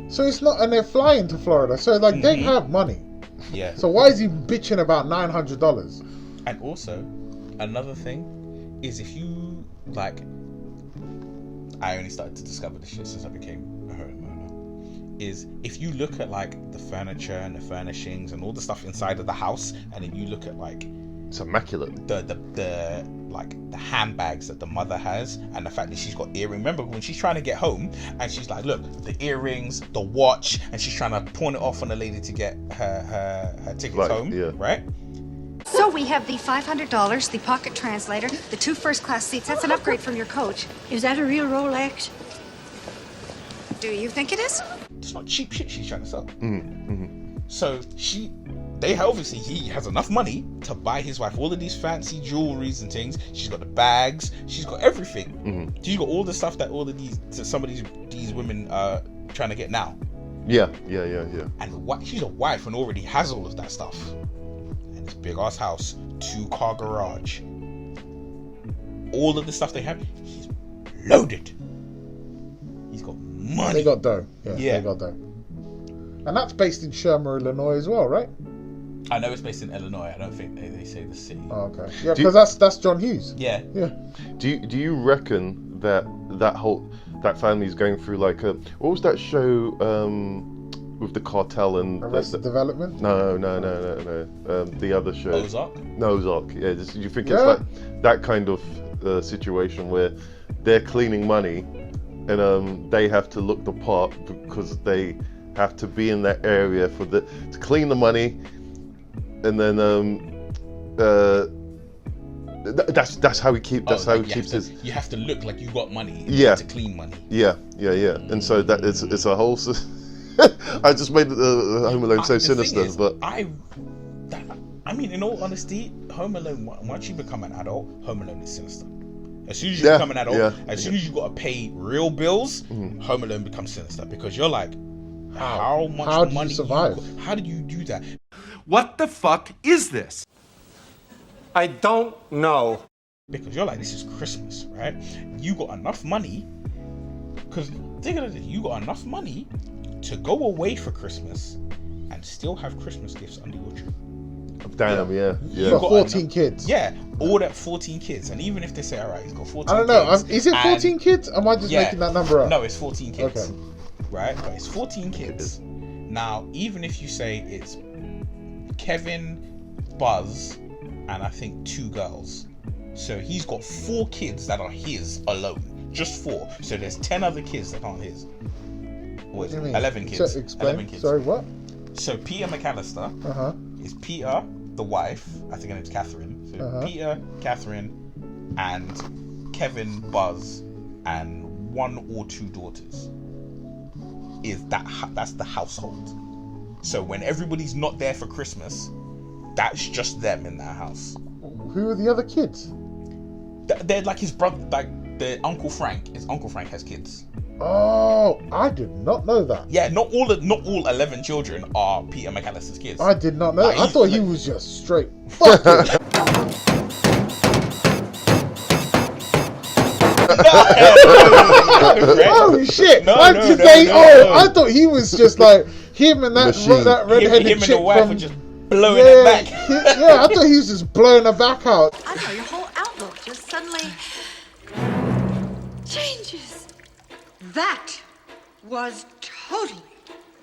So it's not, and they're flying to Florida. So like they have money. Yeah. So why is he bitching about $900? And also, another thing is, if you like, I only started to discover this shit since I became a homeowner. Is if you look at like the furniture and the furnishings and all the stuff inside of the house, and then you look at like, it's immaculate. The like the handbags that the mother has, and the fact that she's got earrings. Remember when she's trying to get home and she's like, look, the earrings, the watch, and she's trying to pawn it off on the lady to get her tickets home. Yeah. Right. So we have the $500, the pocket translator, the 2 first-class seats. That's an upgrade from your coach. Is that a real Rolex? Do you think it is? It's not cheap shit she's trying to sell. So he has enough money to buy his wife all of these fancy jewelries and things. She's got the bags. She's got everything. She's got all the stuff that some of these women are trying to get now. Yeah. And she's a wife and already has all of that stuff. And this big ass house, 2-car garage. All of the stuff they have, he's loaded. He's got money. They got dough. Yeah. They got dough. And that's based in Shermer, Illinois as well, right? I know it's based in Illinois. I don't think they say the city. Oh, okay. Yeah, because that's John Hughes. Yeah. Do you reckon that family's going through like a, what was that show with the cartel and Arrested Development? No. The other show. Ozark. No, Ozark. Yeah. Do you think it's like that kind of situation where they're cleaning money and they have to look the part because they have to be in that area to clean the money, and then That's how he keeps his. You have to look like you got money. Yeah. To clean money. Yeah. And so that it's a whole. I just made Home Alone so sinister, but I mean, in all honesty, Home Alone. Once you become an adult, Home Alone is sinister. As soon as you become an adult, as soon as you got to pay real bills, Home Alone becomes sinister because you're like, how much money? You survive? How did you do that? What the fuck is this? I don't know. Because you're like, this is Christmas, right? You got enough money. Because think of it, you got enough money to go away for Christmas and still have Christmas gifts under your tree. Damn, yeah. You got 14 kids. Yeah, all that 14 kids. And even if they say, all right, he's got 14 kids. I don't know. Is it 14 kids? Am I just making that number up? No, it's 14 kids. Okay. Right? But it's 14 kids. Now, even if you say it's Kevin, Buzz, and I think 2 girls. So he's got 4 kids that are his alone. Just 4. So there's 10 other kids that aren't his. What is it? 11 kids. So explain. 11 kids. Sorry, what? So Peter McAllister is Peter, the wife. I think her name's Catherine. So Peter, Catherine, and Kevin, Buzz, and 1 or 2 daughters. That's the household. So when everybody's not there for Christmas, that's just them in that house. Who are the other kids? They're like his brother, like the Uncle Frank. His Uncle Frank has kids. Oh, I did not know that. Yeah, not all 11 children are Peter McAllister's kids. I did not know. I thought he was just straight. Fuck it. Holy shit! I thought he was just like him and that redheaded chick from just blowing her back. Yeah, I thought he was just blowing her back out. I don't know, your whole outlook just suddenly changes. That was totally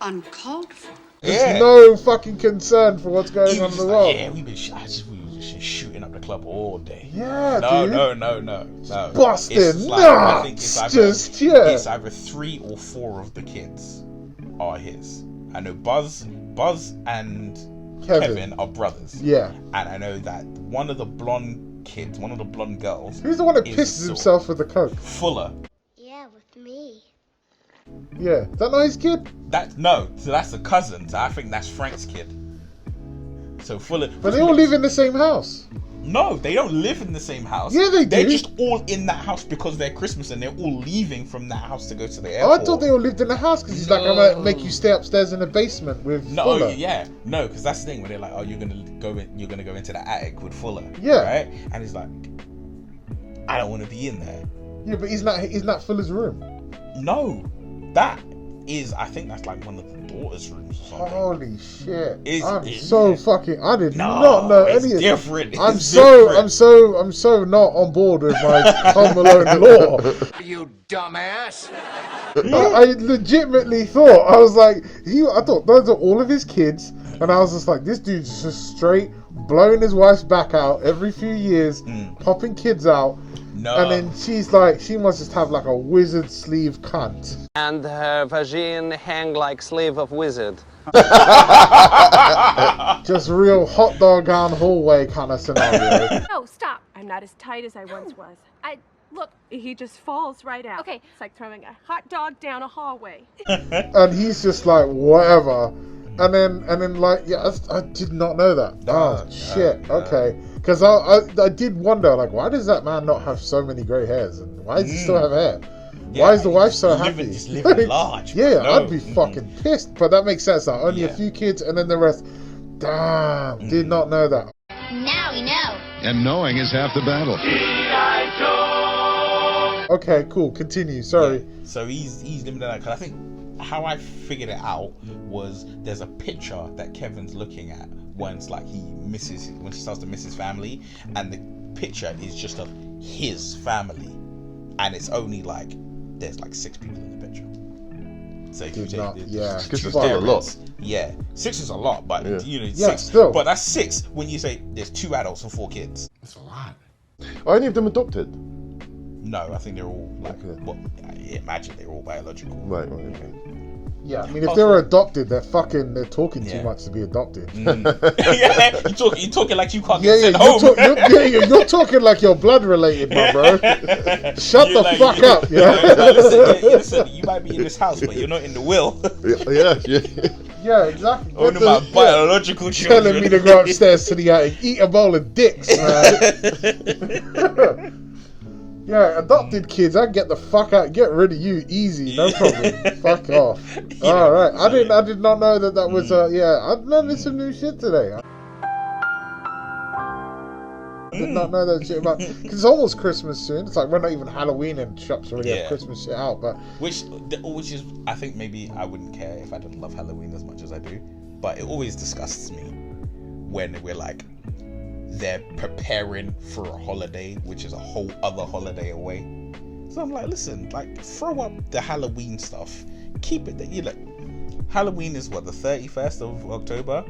uncalled for. There's no fucking concern for what's going on in the world. Yeah, we were just shooting up the club all day. Yeah, no, dude. No. Busting. I think it's either 3 or 4 of the kids are his. I know Buzz and Kevin are brothers. Yeah. And I know that one of the blonde kids, one of the blonde girls. Who's the one that pisses himself with the coke? Fuller. Yeah, with me. Yeah. Is that not his kid? So that's a cousin. So I think that's Frank's kid. So Fuller. But they all live in the same house. No, they don't live in the same house. Yeah, they do. They're just all in that house because they're Christmas and they're all leaving from that house to go to the airport. I thought they all lived in the house because he's like, I'm gonna make you stay upstairs in the basement with Fuller. No, because that's the thing where they're like, oh, you're gonna go into the attic with Fuller. Yeah. Right? And he's like, I don't want to be in there. Yeah, but he's not Fuller's room. No, that is, I think that's like one of the daughter's rooms or something. Holy shit! I did not know any of different. I'm so not on board with my Home Alone lore. You dumbass! I legitimately thought I thought those are all of his kids, and I was just like, this dude's just straight blowing his wife's back out every few years, popping kids out. No. And then she's like, she must just have like a wizard sleeve cunt. And her vagine hang like sleeve of wizard. Just real hot dog down hallway kind of scenario. No, stop. I'm not as tight as I once was. Look, he just falls right out. Okay. It's like throwing a hot dog down a hallway. And he's just like, whatever. And then like, yeah, I did not know that. Shit. Okay. Because I did wonder, like, why does that man not have so many grey hairs? And why does he still have hair? Why is the wife so happy? He's living large. Yeah, I'd be fucking pissed. But that makes sense. Like, only a few kids and then the rest. Damn, did not know that. Now we know. And knowing is half the battle. Okay, cool. Continue. Sorry. Yeah. So he's living that. Because I think how I figured it out was there's a picture that Kevin's looking at once, like when he starts to miss his family, and the picture is just of his family, and it's only like there's like 6 people in the picture. So if you take, because it's still a lot. Yeah, 6 is a lot, but 6. Still. But that's 6 when you say there's 2 adults and 4 kids. That's a lot. Are any of them adopted? No, I think they're all like. Well, I imagine they're all biological. Right. Okay. Yeah, I mean, if they were adopted, they're talking too much to be adopted. Yeah, you're talking like you can't get sent home. You're talking like you're blood related, my bro. Shut the fuck up. Listen, you might be in this house, but you're not in the will. Yeah, exactly. Only my biological children. Telling me to go upstairs to the attic, eat a bowl of dicks, man. Yeah, adopted kids, I get the fuck out, get rid of you easy, no problem. Fuck off. All right, I did not know that was. I've learned some new shit today. I did not know that shit about, because it's almost Christmas soon. It's like we're not even Halloween and shops already have Christmas shit out, but which is, I think maybe I wouldn't care if I didn't love Halloween as much as I do, but it always disgusts me when we're like, they're preparing for a holiday, which is a whole other holiday away. So I'm like, listen, like, throw up the Halloween stuff, keep it that you like. Halloween is what, the 31st of October?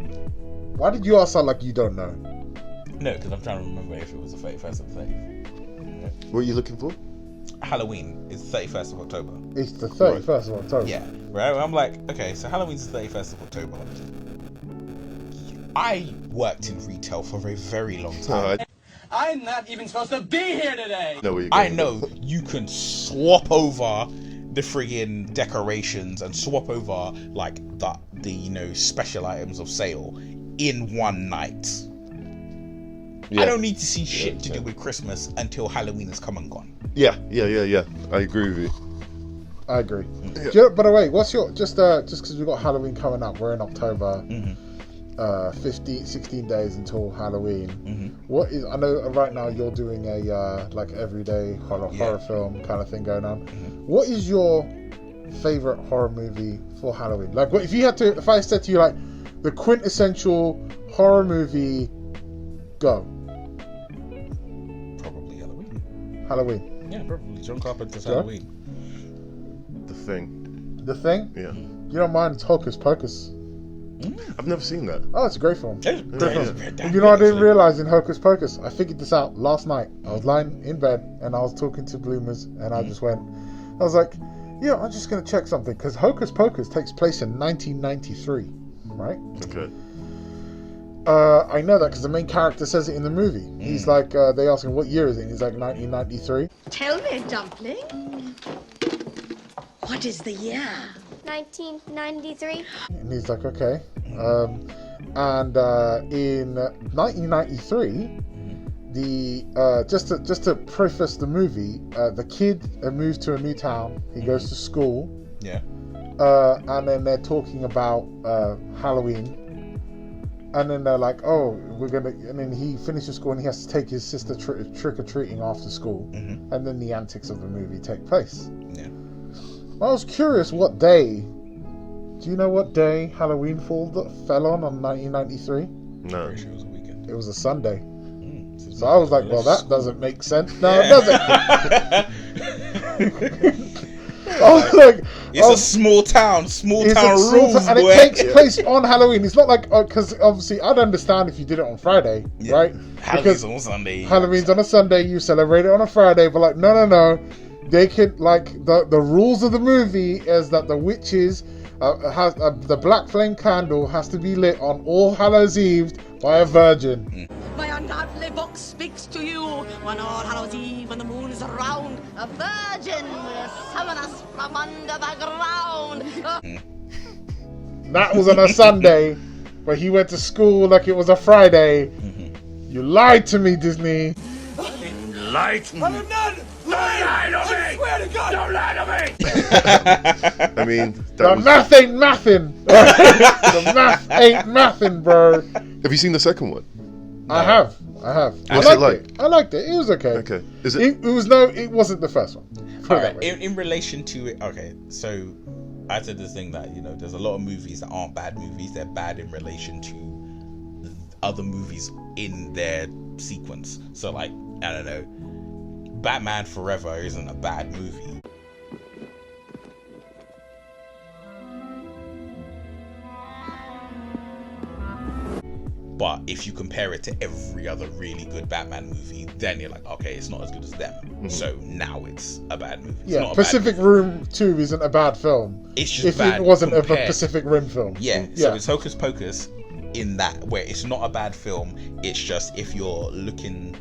Why did you all sound like you don't know? No, because I'm trying to remember if it was the 31st or the 30th. What are you looking for? Halloween is 31st of October. It's the 31st of October. Yeah, right? I'm like, okay, so Halloween's the 31st of October. I worked in retail for a very long time. I'm not even supposed to be here today. I know you can swap over the friggin' decorations and swap over like the special items of sale in one night. I don't need to see shit to do with Christmas until Halloween has come and gone. Yeah. I agree with you. I agree. Yeah. By the way, what's your just because we've got Halloween coming up, we're in October. 16 days until Halloween. What is, I know right now you're doing a like everyday horror film kind of thing going on. What is your favorite horror movie for Halloween? Like, what if I said to you, like, the quintessential horror movie, go? Probably Halloween. Halloween. Yeah, probably John Carpenter's Halloween. The Thing. The Thing? Yeah. You don't mind? It's Hocus Pocus. I've never seen that. Oh, it's a great film. It's great. You know, I didn't realize in Hocus Pocus, I figured this out last night. I was lying in bed and I was talking to Bloomers, and I just went, I was like, yeah, I'm just going to check something, because Hocus Pocus takes place in 1993, right? Okay. I know that because the main character says it in the movie. He's like, they ask him, what year is it? And he's like, 1993. Tell me, Dumpling, what is the year? 1993. And he's like, okay. And in 1993, just to preface the movie, the kid moves to a new town. He goes to school. Yeah. And then they're talking about Halloween. And then they're like, oh, and then he finishes school and he has to take his sister trick-or-treating after school. And then the antics of the movie take place. Yeah. I was curious what day. Do you know what day Halloween fell on 1993? No. Pretty sure it was a weekend. It was a Sunday. So I was like, well, that doesn't make sense. No, it doesn't. I was like, it's a small town rules, and it takes place on Halloween. It's not like, because obviously I'd understand if you did it on Friday, right? Halloween's on Sunday. Halloween's on a Sunday, you celebrate it on a Friday, but like, no. They could, like, the rules of the movie is that the witches, the black flame candle has to be lit on All Hallows Eve by a virgin. My ungodly book speaks to you. When All Hallows Eve and the moon is around, a virgin will summon us from under the ground. That was on a Sunday, but he went to school like it was a Friday. You lied to me, Disney. Enlighten. I'm not. Don't lie to me! I swear to God! Don't lie to me! I mean, the math ain't mathin'. The math ain't mathin', bro. Have you seen the second one? No. I have. What's it like? I liked it. It was okay. Okay. It wasn't the first one. Alright, in relation to it, okay, so I said this thing that, there's a lot of movies that aren't bad movies. They're bad in relation to other movies in their sequence. So, like, I don't know, Batman Forever isn't a bad movie. But if you compare it to every other really good Batman movie, then you're like, okay, it's not as good as them. So now it's a bad movie. It's not a Pacific bad movie. Rim 2 isn't a bad film. It's just if bad it wasn't a compared. Pacific Rim film. So it's Hocus Pocus in that where it's not a bad film. It's just if you're looking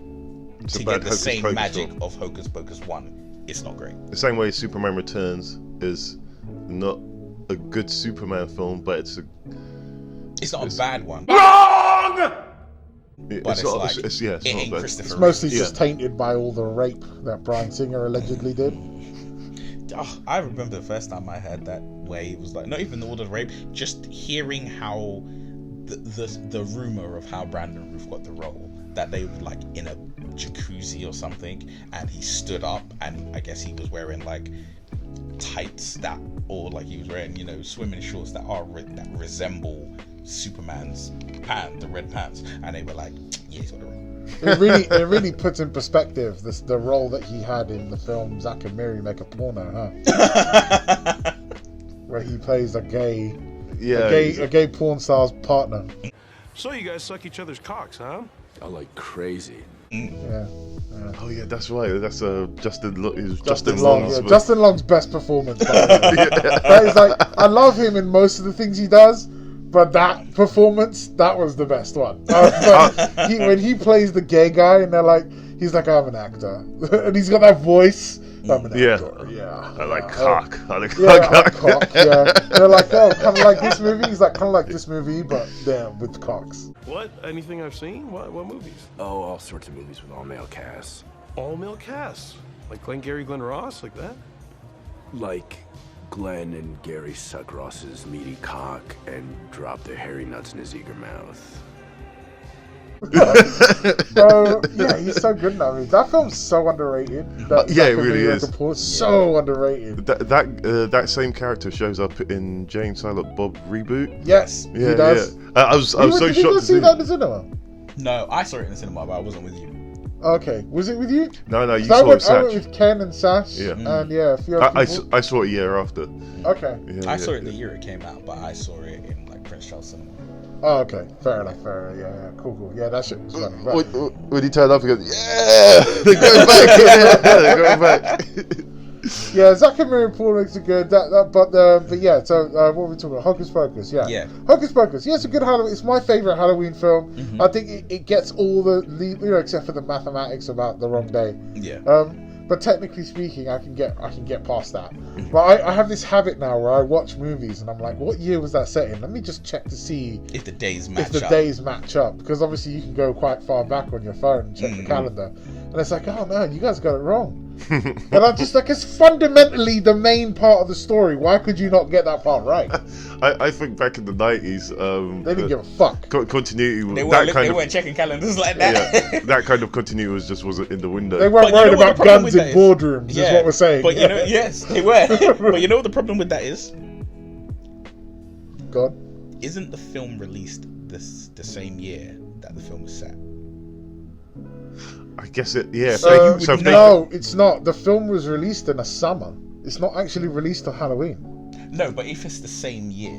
to get the same magic of Hocus Pocus 1, it's not great. The same way Superman Returns is not a good Superman film, but it's not a bad one. Wrong! But it ain't Christopher It's Reeve. mostly just tainted by all the rape that Bryan Singer allegedly did. Oh, I remember the first time I heard that, where it was like, not even all the rape, just hearing how the rumor of how Brandon Routh got the role, that they were like in a jacuzzi or something, and he stood up, and I guess he was wearing like tights that, or like he was wearing, swimming shorts that resemble Superman's the red pants, and they were like, yeah, he's got the role. It really puts in perspective the role that he had in the film Zack and Miri Make a Porno, huh? Where he plays a gay porn star's partner. So you guys suck each other's cocks, huh? I like crazy. Yeah. Oh yeah, that's right. That's Justin Long. Long's. Yeah, Justin Long's best performance. That is like, I love him in most of the things he does, but that performance, that was the best one. When he plays the gay guy, and he's like, I'm an actor, and he's got that voice. I'm an actor. Yeah. I like cock. I like cock. Yeah. They're like, oh, kind of like this movie. He's like, kind of like this movie, but with cocks. What? Anything I've seen? What movies? Oh, all sorts of movies with all-male casts. All-male casts? Like Glengarry Glen Ross, like that? Like Glenn and Gary suck Ross's meaty cock and drop their hairy nuts in his eager mouth. So yeah, he's so good in that movie. That film's so underrated. It really is. So underrated. That same character shows up in Jane Silent Bob reboot. Yes, he does. Yeah. I was so shocked to see that in the cinema. No, I saw it in the cinema, but I wasn't with you. Okay, was it with you? No, you saw it. I went with Ken and Sash. Yeah, and a few other people. I saw it a year after. Okay. I saw it the year it came out, but I saw it in Prince Charles Cinema. Oh, okay. Fair enough. Yeah. Cool. Yeah, that shit was funny. Right. When he turned up, he goes, yeah! They're going back! They're going back! Yeah, Zack and Miri Pornos are good. But yeah, so what were we talking about? Hocus Pocus, yeah. Hocus Pocus, yeah, it's a good Halloween. It's my favourite Halloween film. Mm-hmm. I think it gets all the except for the mathematics about the wrong day. Yeah. But technically speaking, I can get past that. But I have this habit now where I watch movies and I'm like, what year was that set in? Let me just check to see if the days match up. Because obviously you can go quite far back on your phone and check the calendar. And it's like, oh no, you guys got it wrong. And I'm just like, it's fundamentally the main part of the story. Why could you not get that part right? I think back in the 90s, they didn't give a fuck. Continuity. They weren't checking calendars like that. Yeah, that kind of continuity wasn't in the window. They weren't worried about guns in boardrooms. Is what we're saying. But yes, they were. But you know what the problem with that is? God, isn't the film released the same year that the film was set? I guess it. Yeah. No, it's not. The film was released in the summer. It's not actually released on Halloween. No, but if it's the same year.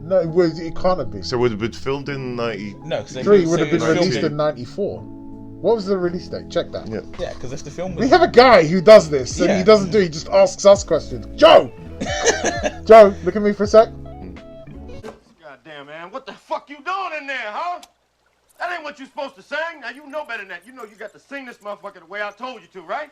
No, it can't be. So it would have been filmed in 90. No, because 3 would have been released in 94. What was the release date? Check that. Yeah, because if the film was... We have a guy who does this, and he doesn't he just asks us questions. Joe! Joe, look at me for a sec. Goddamn, man, what the fuck you doing in there, huh? That ain't what you're supposed to sing. Now, you know better than that. You know you got to sing this motherfucker the way I told you to, right?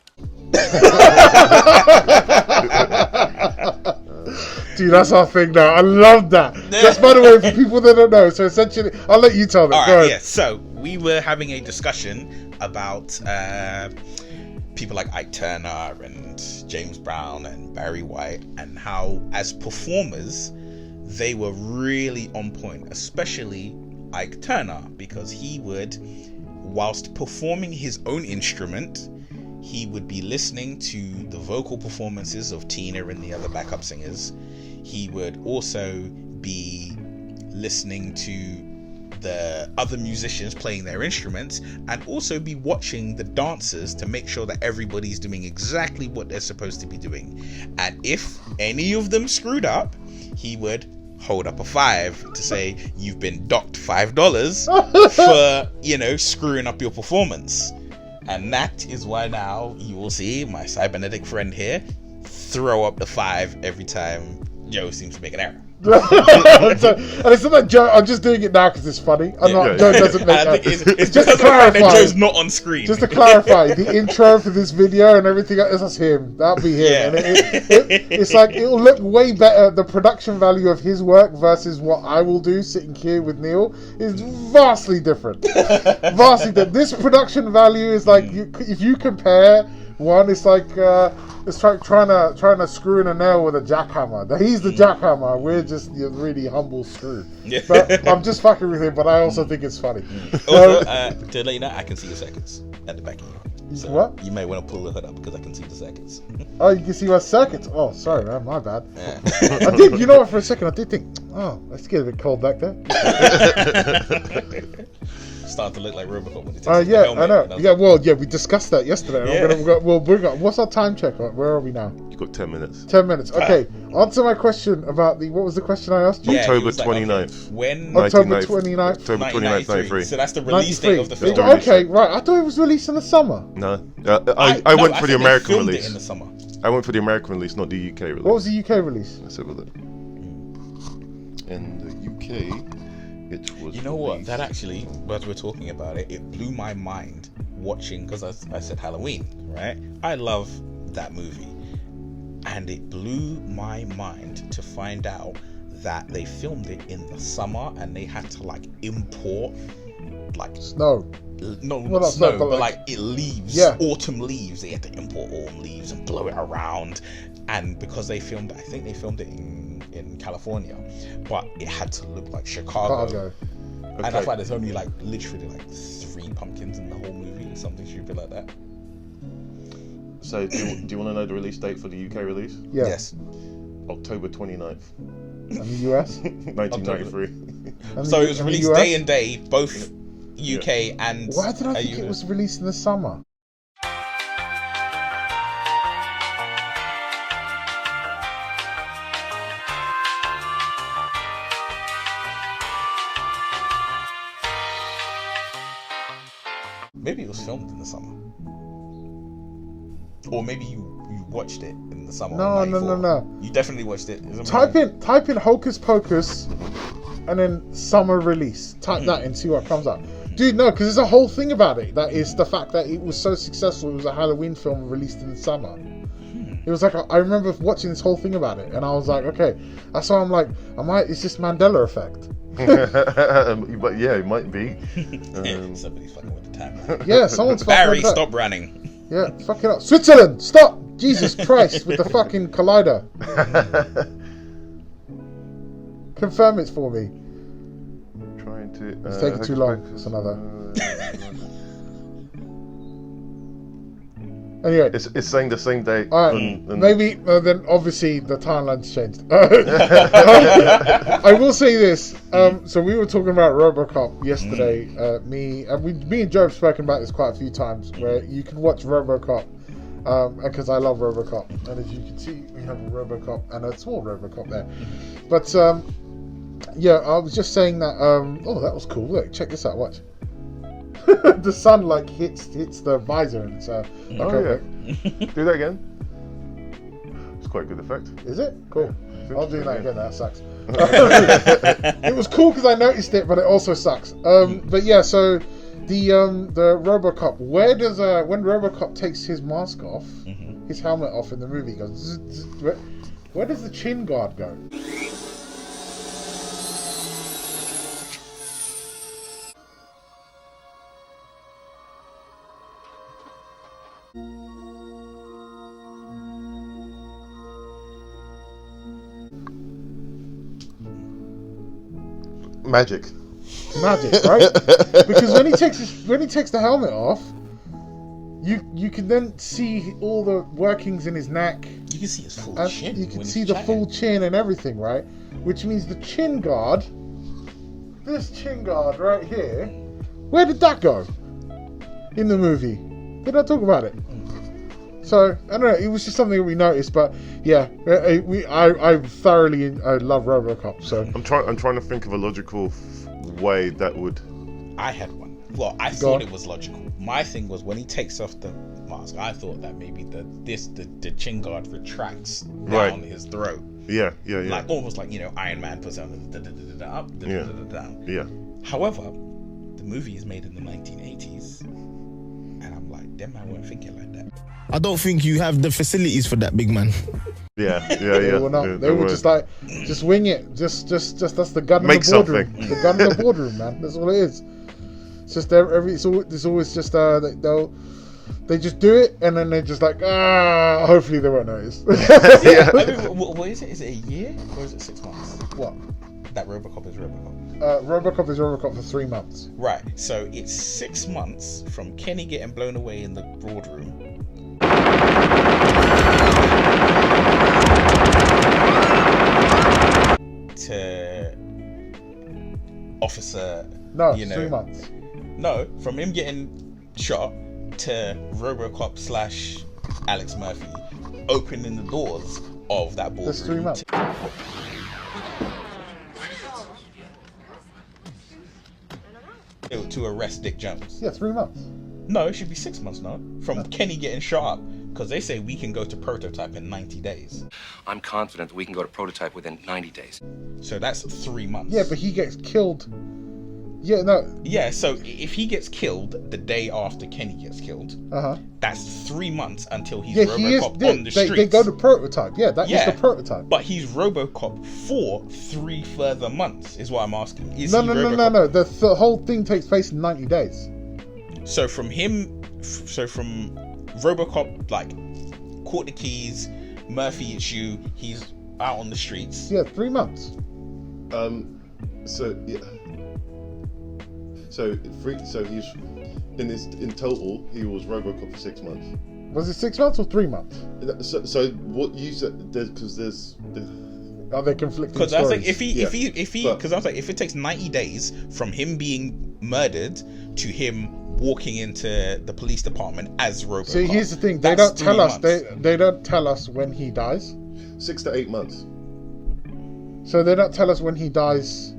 Dude, that's our thing now. I love that. Just by the way, for people that don't know, so essentially, I'll let you tell them. Alright, yeah. So, we were having a discussion about people like Ike Turner and James Brown and Barry White, and how, as performers, they were really on point, especially Ike Turner, because he would, whilst performing his own instrument, he would be listening to the vocal performances of Tina and the other backup singers. He would also be listening to the other musicians playing their instruments, and also be watching the dancers to make sure that everybody's doing exactly what they're supposed to be doing. And if any of them screwed up, he would hold up a 5 to say you've been docked $5 for, you know, screwing up your performance. And that is why now you will see my cybernetic friend here throw up the 5 every time Joe seems to make an error. And it's not that Joe. I'm just doing it now because it's funny. Joe doesn't make that. It's just to clarify. Joe's not on screen. Just to clarify, the intro for this video and everything else, that's him. That'll be him. Yeah. And it's like it'll look way better. The production value of his work versus what I will do sitting here with Neil is vastly different. Vastly different. This production value is like if you compare one, it's like it's trying to screw in a nail with a jackhammer. He's the jackhammer. We're just the really humble screw. Yeah. But I'm just fucking with him. But I also think it's funny. Also, to let you know, I can see your circuits at the back of you. So what? You may want to pull the hood up because I can see the circuits. Oh, you can see my circuits. Oh, sorry, man. My bad. Yeah. I did. You know what? For a second, I did think. Oh, let's get a bit cold back there. Starting to look like Robocop when it takes yeah, the helmet. I know. Yeah, well, we discussed that yesterday. Yeah. We'll bring up. What's our time check? Where are we now? You've got 10 minutes. 10 minutes. Okay. Answer my question about what was the question I asked you? Yeah, October 29th. Okay, when? October 29th. October 29th, 93. So that's the release date of the film. Okay, right. I thought it was released in the summer. No. I went for the American release. It in the summer. I went for the American release, not the UK release. What was the UK release? Let's have a look. In the UK, it was. You know what? That actually, as we're talking about it, it blew my mind watching, because I said Halloween, right? I love that movie. And it blew my mind to find out that they filmed it in the summer and they had to like import like snow. No, well, not snow, but like it leaves. Yeah. Autumn leaves. They had to import autumn leaves and blow it around. And because they filmed, I think they filmed it in California, but it had to look like Chicago. And that's why there's only like literally like 3 pumpkins in the whole movie or something stupid like that. So do you want to know the release date for the UK release? Yeah. Yes. October 29th. And the US? 1993. So it was released day and day, both UK and... Why did I think it was released in the summer? Maybe it was filmed in the summer. Or maybe you watched it in the summer. No. You definitely watched it. Type in Hocus Pocus and then summer release. Type that and see what comes up. Dude, no, because there's a whole thing about it. That is the fact that it was so successful. It was a Halloween film released in the summer. It was like, I remember watching this whole thing about it. And I was like, okay. That's why I'm like, it's just Mandela effect. But yeah, it might be. Somebody's fucking with the time. Yeah, someone's fucking Barry, stop running. Yeah, fuck it up. Switzerland, stop! Jesus Christ, with the fucking collider. Confirm it for me. I'm trying to. It's taking too long. It's another. Anyway, it's saying the same day. All right, maybe then obviously the timeline's changed. I will say this. So we were talking about RoboCop yesterday. Me and Joe have spoken about this quite a few times. Where you can watch RoboCop, because I love RoboCop, and as you can see, we have a RoboCop and a small RoboCop there. But yeah, I was just saying that. Oh, that was cool. Look, check this out. Watch. The sun like hits the visor and it's Do that again. It's quite a good effect. Is it? Cool. Yeah, I'll do that again. That sucks. It was cool because I noticed it, but it also sucks. But yeah, so the RoboCop. When RoboCop takes his mask off, his helmet off in the movie, he goes. Where does the chin guard go? Magic, right? Because when he takes the helmet off, you can then see all the workings in his neck. You can see his full chin. You can see the full chin and everything, right? Which means the chin guard, this chin guard right here, where did that go in the movie? Did I talk about it? So I don't know. It was just something we noticed, but yeah, I thoroughly love RoboCop. So I'm trying to think of a logical way that would. I had one. Well, I thought it was logical. My thing was when he takes off the mask, I thought that maybe the chin guard retracts down his throat. Yeah. Like almost like Iron Man puts on up, down. Yeah. However, the movie is made in the 1980s, and I'm like, them man weren't thinking like that. I don't think you have the facilities for that, big man. Yeah. They were not. They were just like, just wing it. Just that's the gun in the boardroom. Something. The gun in the boardroom, man. That's all it is. It's just there's always just they just do it and then they're just like hopefully they won't notice. I mean, what is it? Is it a year or is it 6 months? What? That RoboCop is RoboCop. RoboCop is RoboCop for 3 months. Right. So it's 6 months from Kenny getting blown away in the boardroom. To Officer. No, 3 months. No, from him getting shot to RoboCop / Alex Murphy opening the doors of that boardroom. That's 3 months. To arrest Dick Jones. Yeah, 3 months. No, it should be 6 months now. From Kenny getting shot up, because they say we can go to prototype in 90 days. I'm confident that we can go to prototype within 90 days. So that's 3 months. Yeah, but he gets killed. Yeah, no. Yeah, so if he gets killed the day after Kenny gets killed, that's 3 months until he's RoboCop on the streets. They go to prototype. Yeah, that is the prototype. But he's RoboCop for 3 further months, is what I'm asking. No. The whole thing takes place in 90 days. So from RoboCop, like, caught the keys, Murphy, it's you, he's out on the streets. Yeah, 3 months. So he's in total he was RoboCop for 6 months. Was it 6 months or 3 months? So what you said, because are they conflicting? Because I was like, if it takes 90 days from him being murdered to him walking into the police department as RoboCop. See, here's the thing: they don't tell us. They don't tell us when he dies. 6 to 8 months. So they don't tell us when he dies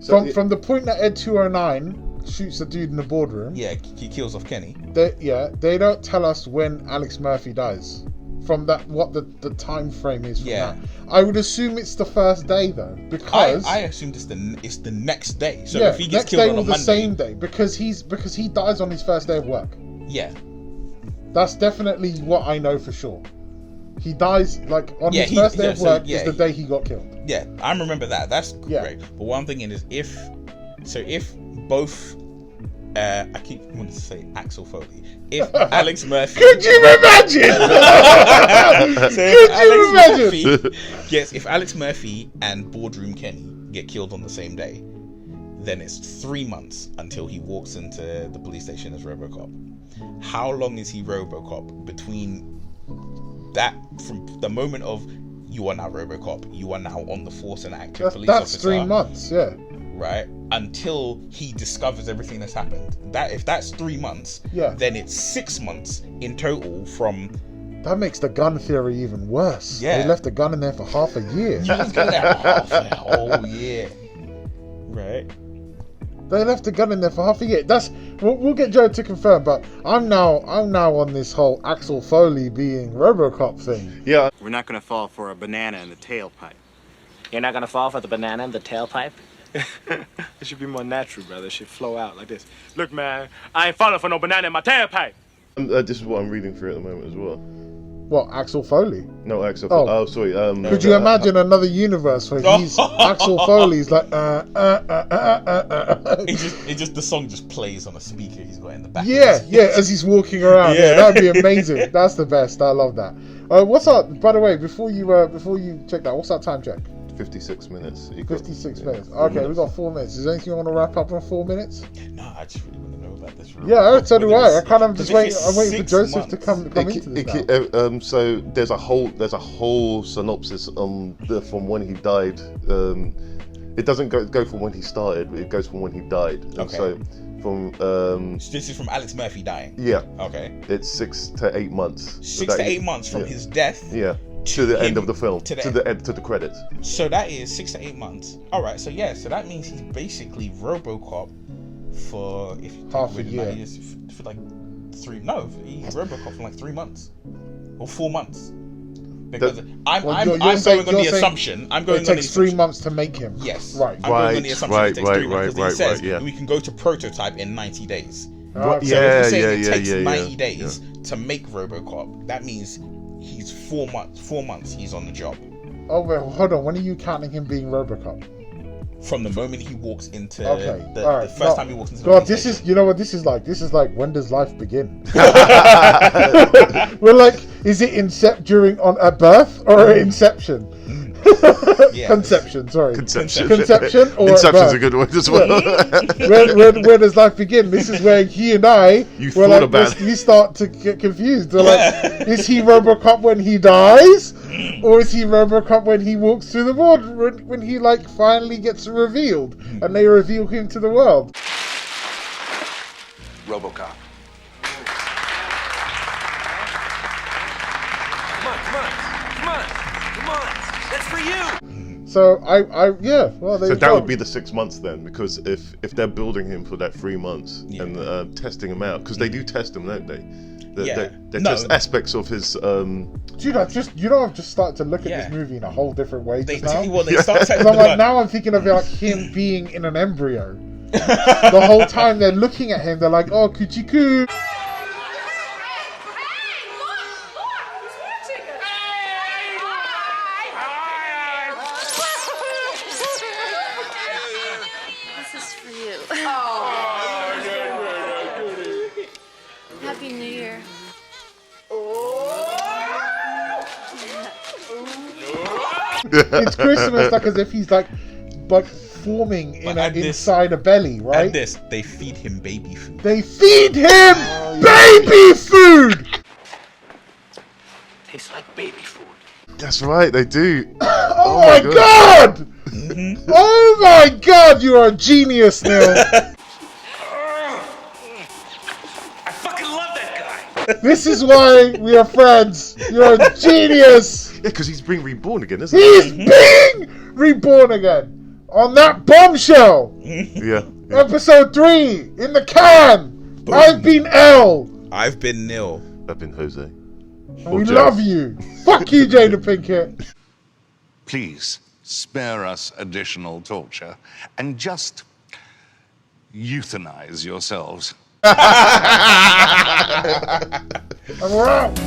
from the point that Ed 209 shoots the dude in the boardroom. Yeah, he kills off Kenny. They don't tell us when Alex Murphy dies. From that, what the time frame is from that. I would assume it's the first day though, because I assumed it's the next day. So if he gets killed on a Monday, the same day, because he dies on his first day of work. Yeah, that's definitely what I know for sure. He dies like on his first day of work is the day he got killed. Yeah, I remember that. That's great. But what I'm thinking is if both. I keep wanting to say Axel Foley. If Alex Murphy, could you imagine? If Alex Murphy and Boardroom Kenny get killed on the same day, then it's 3 months until he walks into the police station as RoboCop. How long is he RoboCop between that, from the moment of you are now RoboCop, you are now on the force and active police officer? That's 3 months, yeah. Right, until he discovers everything that's happened. If that's 3 months, then it's 6 months in total from. That makes the gun theory even worse. Yeah, they left the gun in there for half a year. Half a whole year, right? They left the gun in there for half a year. We'll get Joe to confirm, but I'm now on this whole Axel Foley being RoboCop thing. Yeah, we're not gonna fall for a banana in the tailpipe. You're not gonna fall for the banana in the tailpipe? It should be more natural, brother. It should flow out like this. Look, man, I ain't falling for no banana in my tailpipe. This is what I'm reading through at the moment as well. What, Axel Foley? No, Axel Foley. Oh, sorry. Could you imagine another universe where he's Axel Foley's like It just the song just plays on a speaker he's got in the back. Yeah, as he's walking around. Yeah, that'd be amazing. That's the best. I love that. What's up? By the way, before you check that, what's our time check? 56 minutes. 56 minutes. Okay, we've got 4 minutes. Is there anything you want to wrap up in 4 minutes? No, I just really want to know about this. So do I. I kind of just waiting. I'm waiting for Joseph to come into this now. So there's a whole synopsis from when he died. It doesn't go from when he started. It goes from when he died. Okay. So from This is from Alex Murphy dying. Yeah. Okay. It's 6 to 8 months. 6 to 8 months from his death. Yeah. To the end of the film. To the credits. So that is 6 to 8 months. All right. So yeah. So that means he's basically RoboCop for half a year. For like he's RoboCop for like 3 months or 4 months. Because I'm going on the assumption. It takes 3 months to make him. Yes. Right. I'm going on the assumption it takes 3 months because he says we can go to prototype in 90 days. So if you're saying it takes 90 days to make RoboCop, that means he's 4 months. 4 months he's on the job. Oh wait, hold on. When are you counting him being RoboCop? From the moment he walks into the first time he walks into the God, this is, you know what this is like? This is like, when does life begin? We're like, is it during at birth or inception? Conception, sorry. Conception or Inception's a good word as well. Where does life begin? This is where he and I we start to get confused. We're like, is he RoboCop when he dies? Or is he RoboCop when he walks through the world, when he like finally gets revealed and they reveal him to the world? RoboCop. Come on. That's for you. So that would be the 6 months then, because if they're building him for that 3 months and testing him out, because they do test him, don't they? They test aspects of his. Dude, I've just started to look at this movie in a whole different way just now. They start I'm like, now I'm thinking of it like him being in an embryo. The whole time they're looking at him, they're like, oh, coochie coo. This is for you. Happy New Year. It's Christmas, like as if he's like forming inside a belly, right? And they feed him baby food. They feed him baby food. Tastes like baby food. That's right, they do. Oh my god! Oh my god, you are a genius, Neil. I fucking love that guy. This is why we are friends. You're a genius. Yeah, because he's being reborn again, isn't he? He's being reborn again. On that bombshell. Yeah. Episode 3 in the can. Boom. I've been L. I've been Neil. I've been Jose. And we love you. Fuck you, Jada Pinkett. Please spare us additional torture and just euthanize yourselves. And we're out.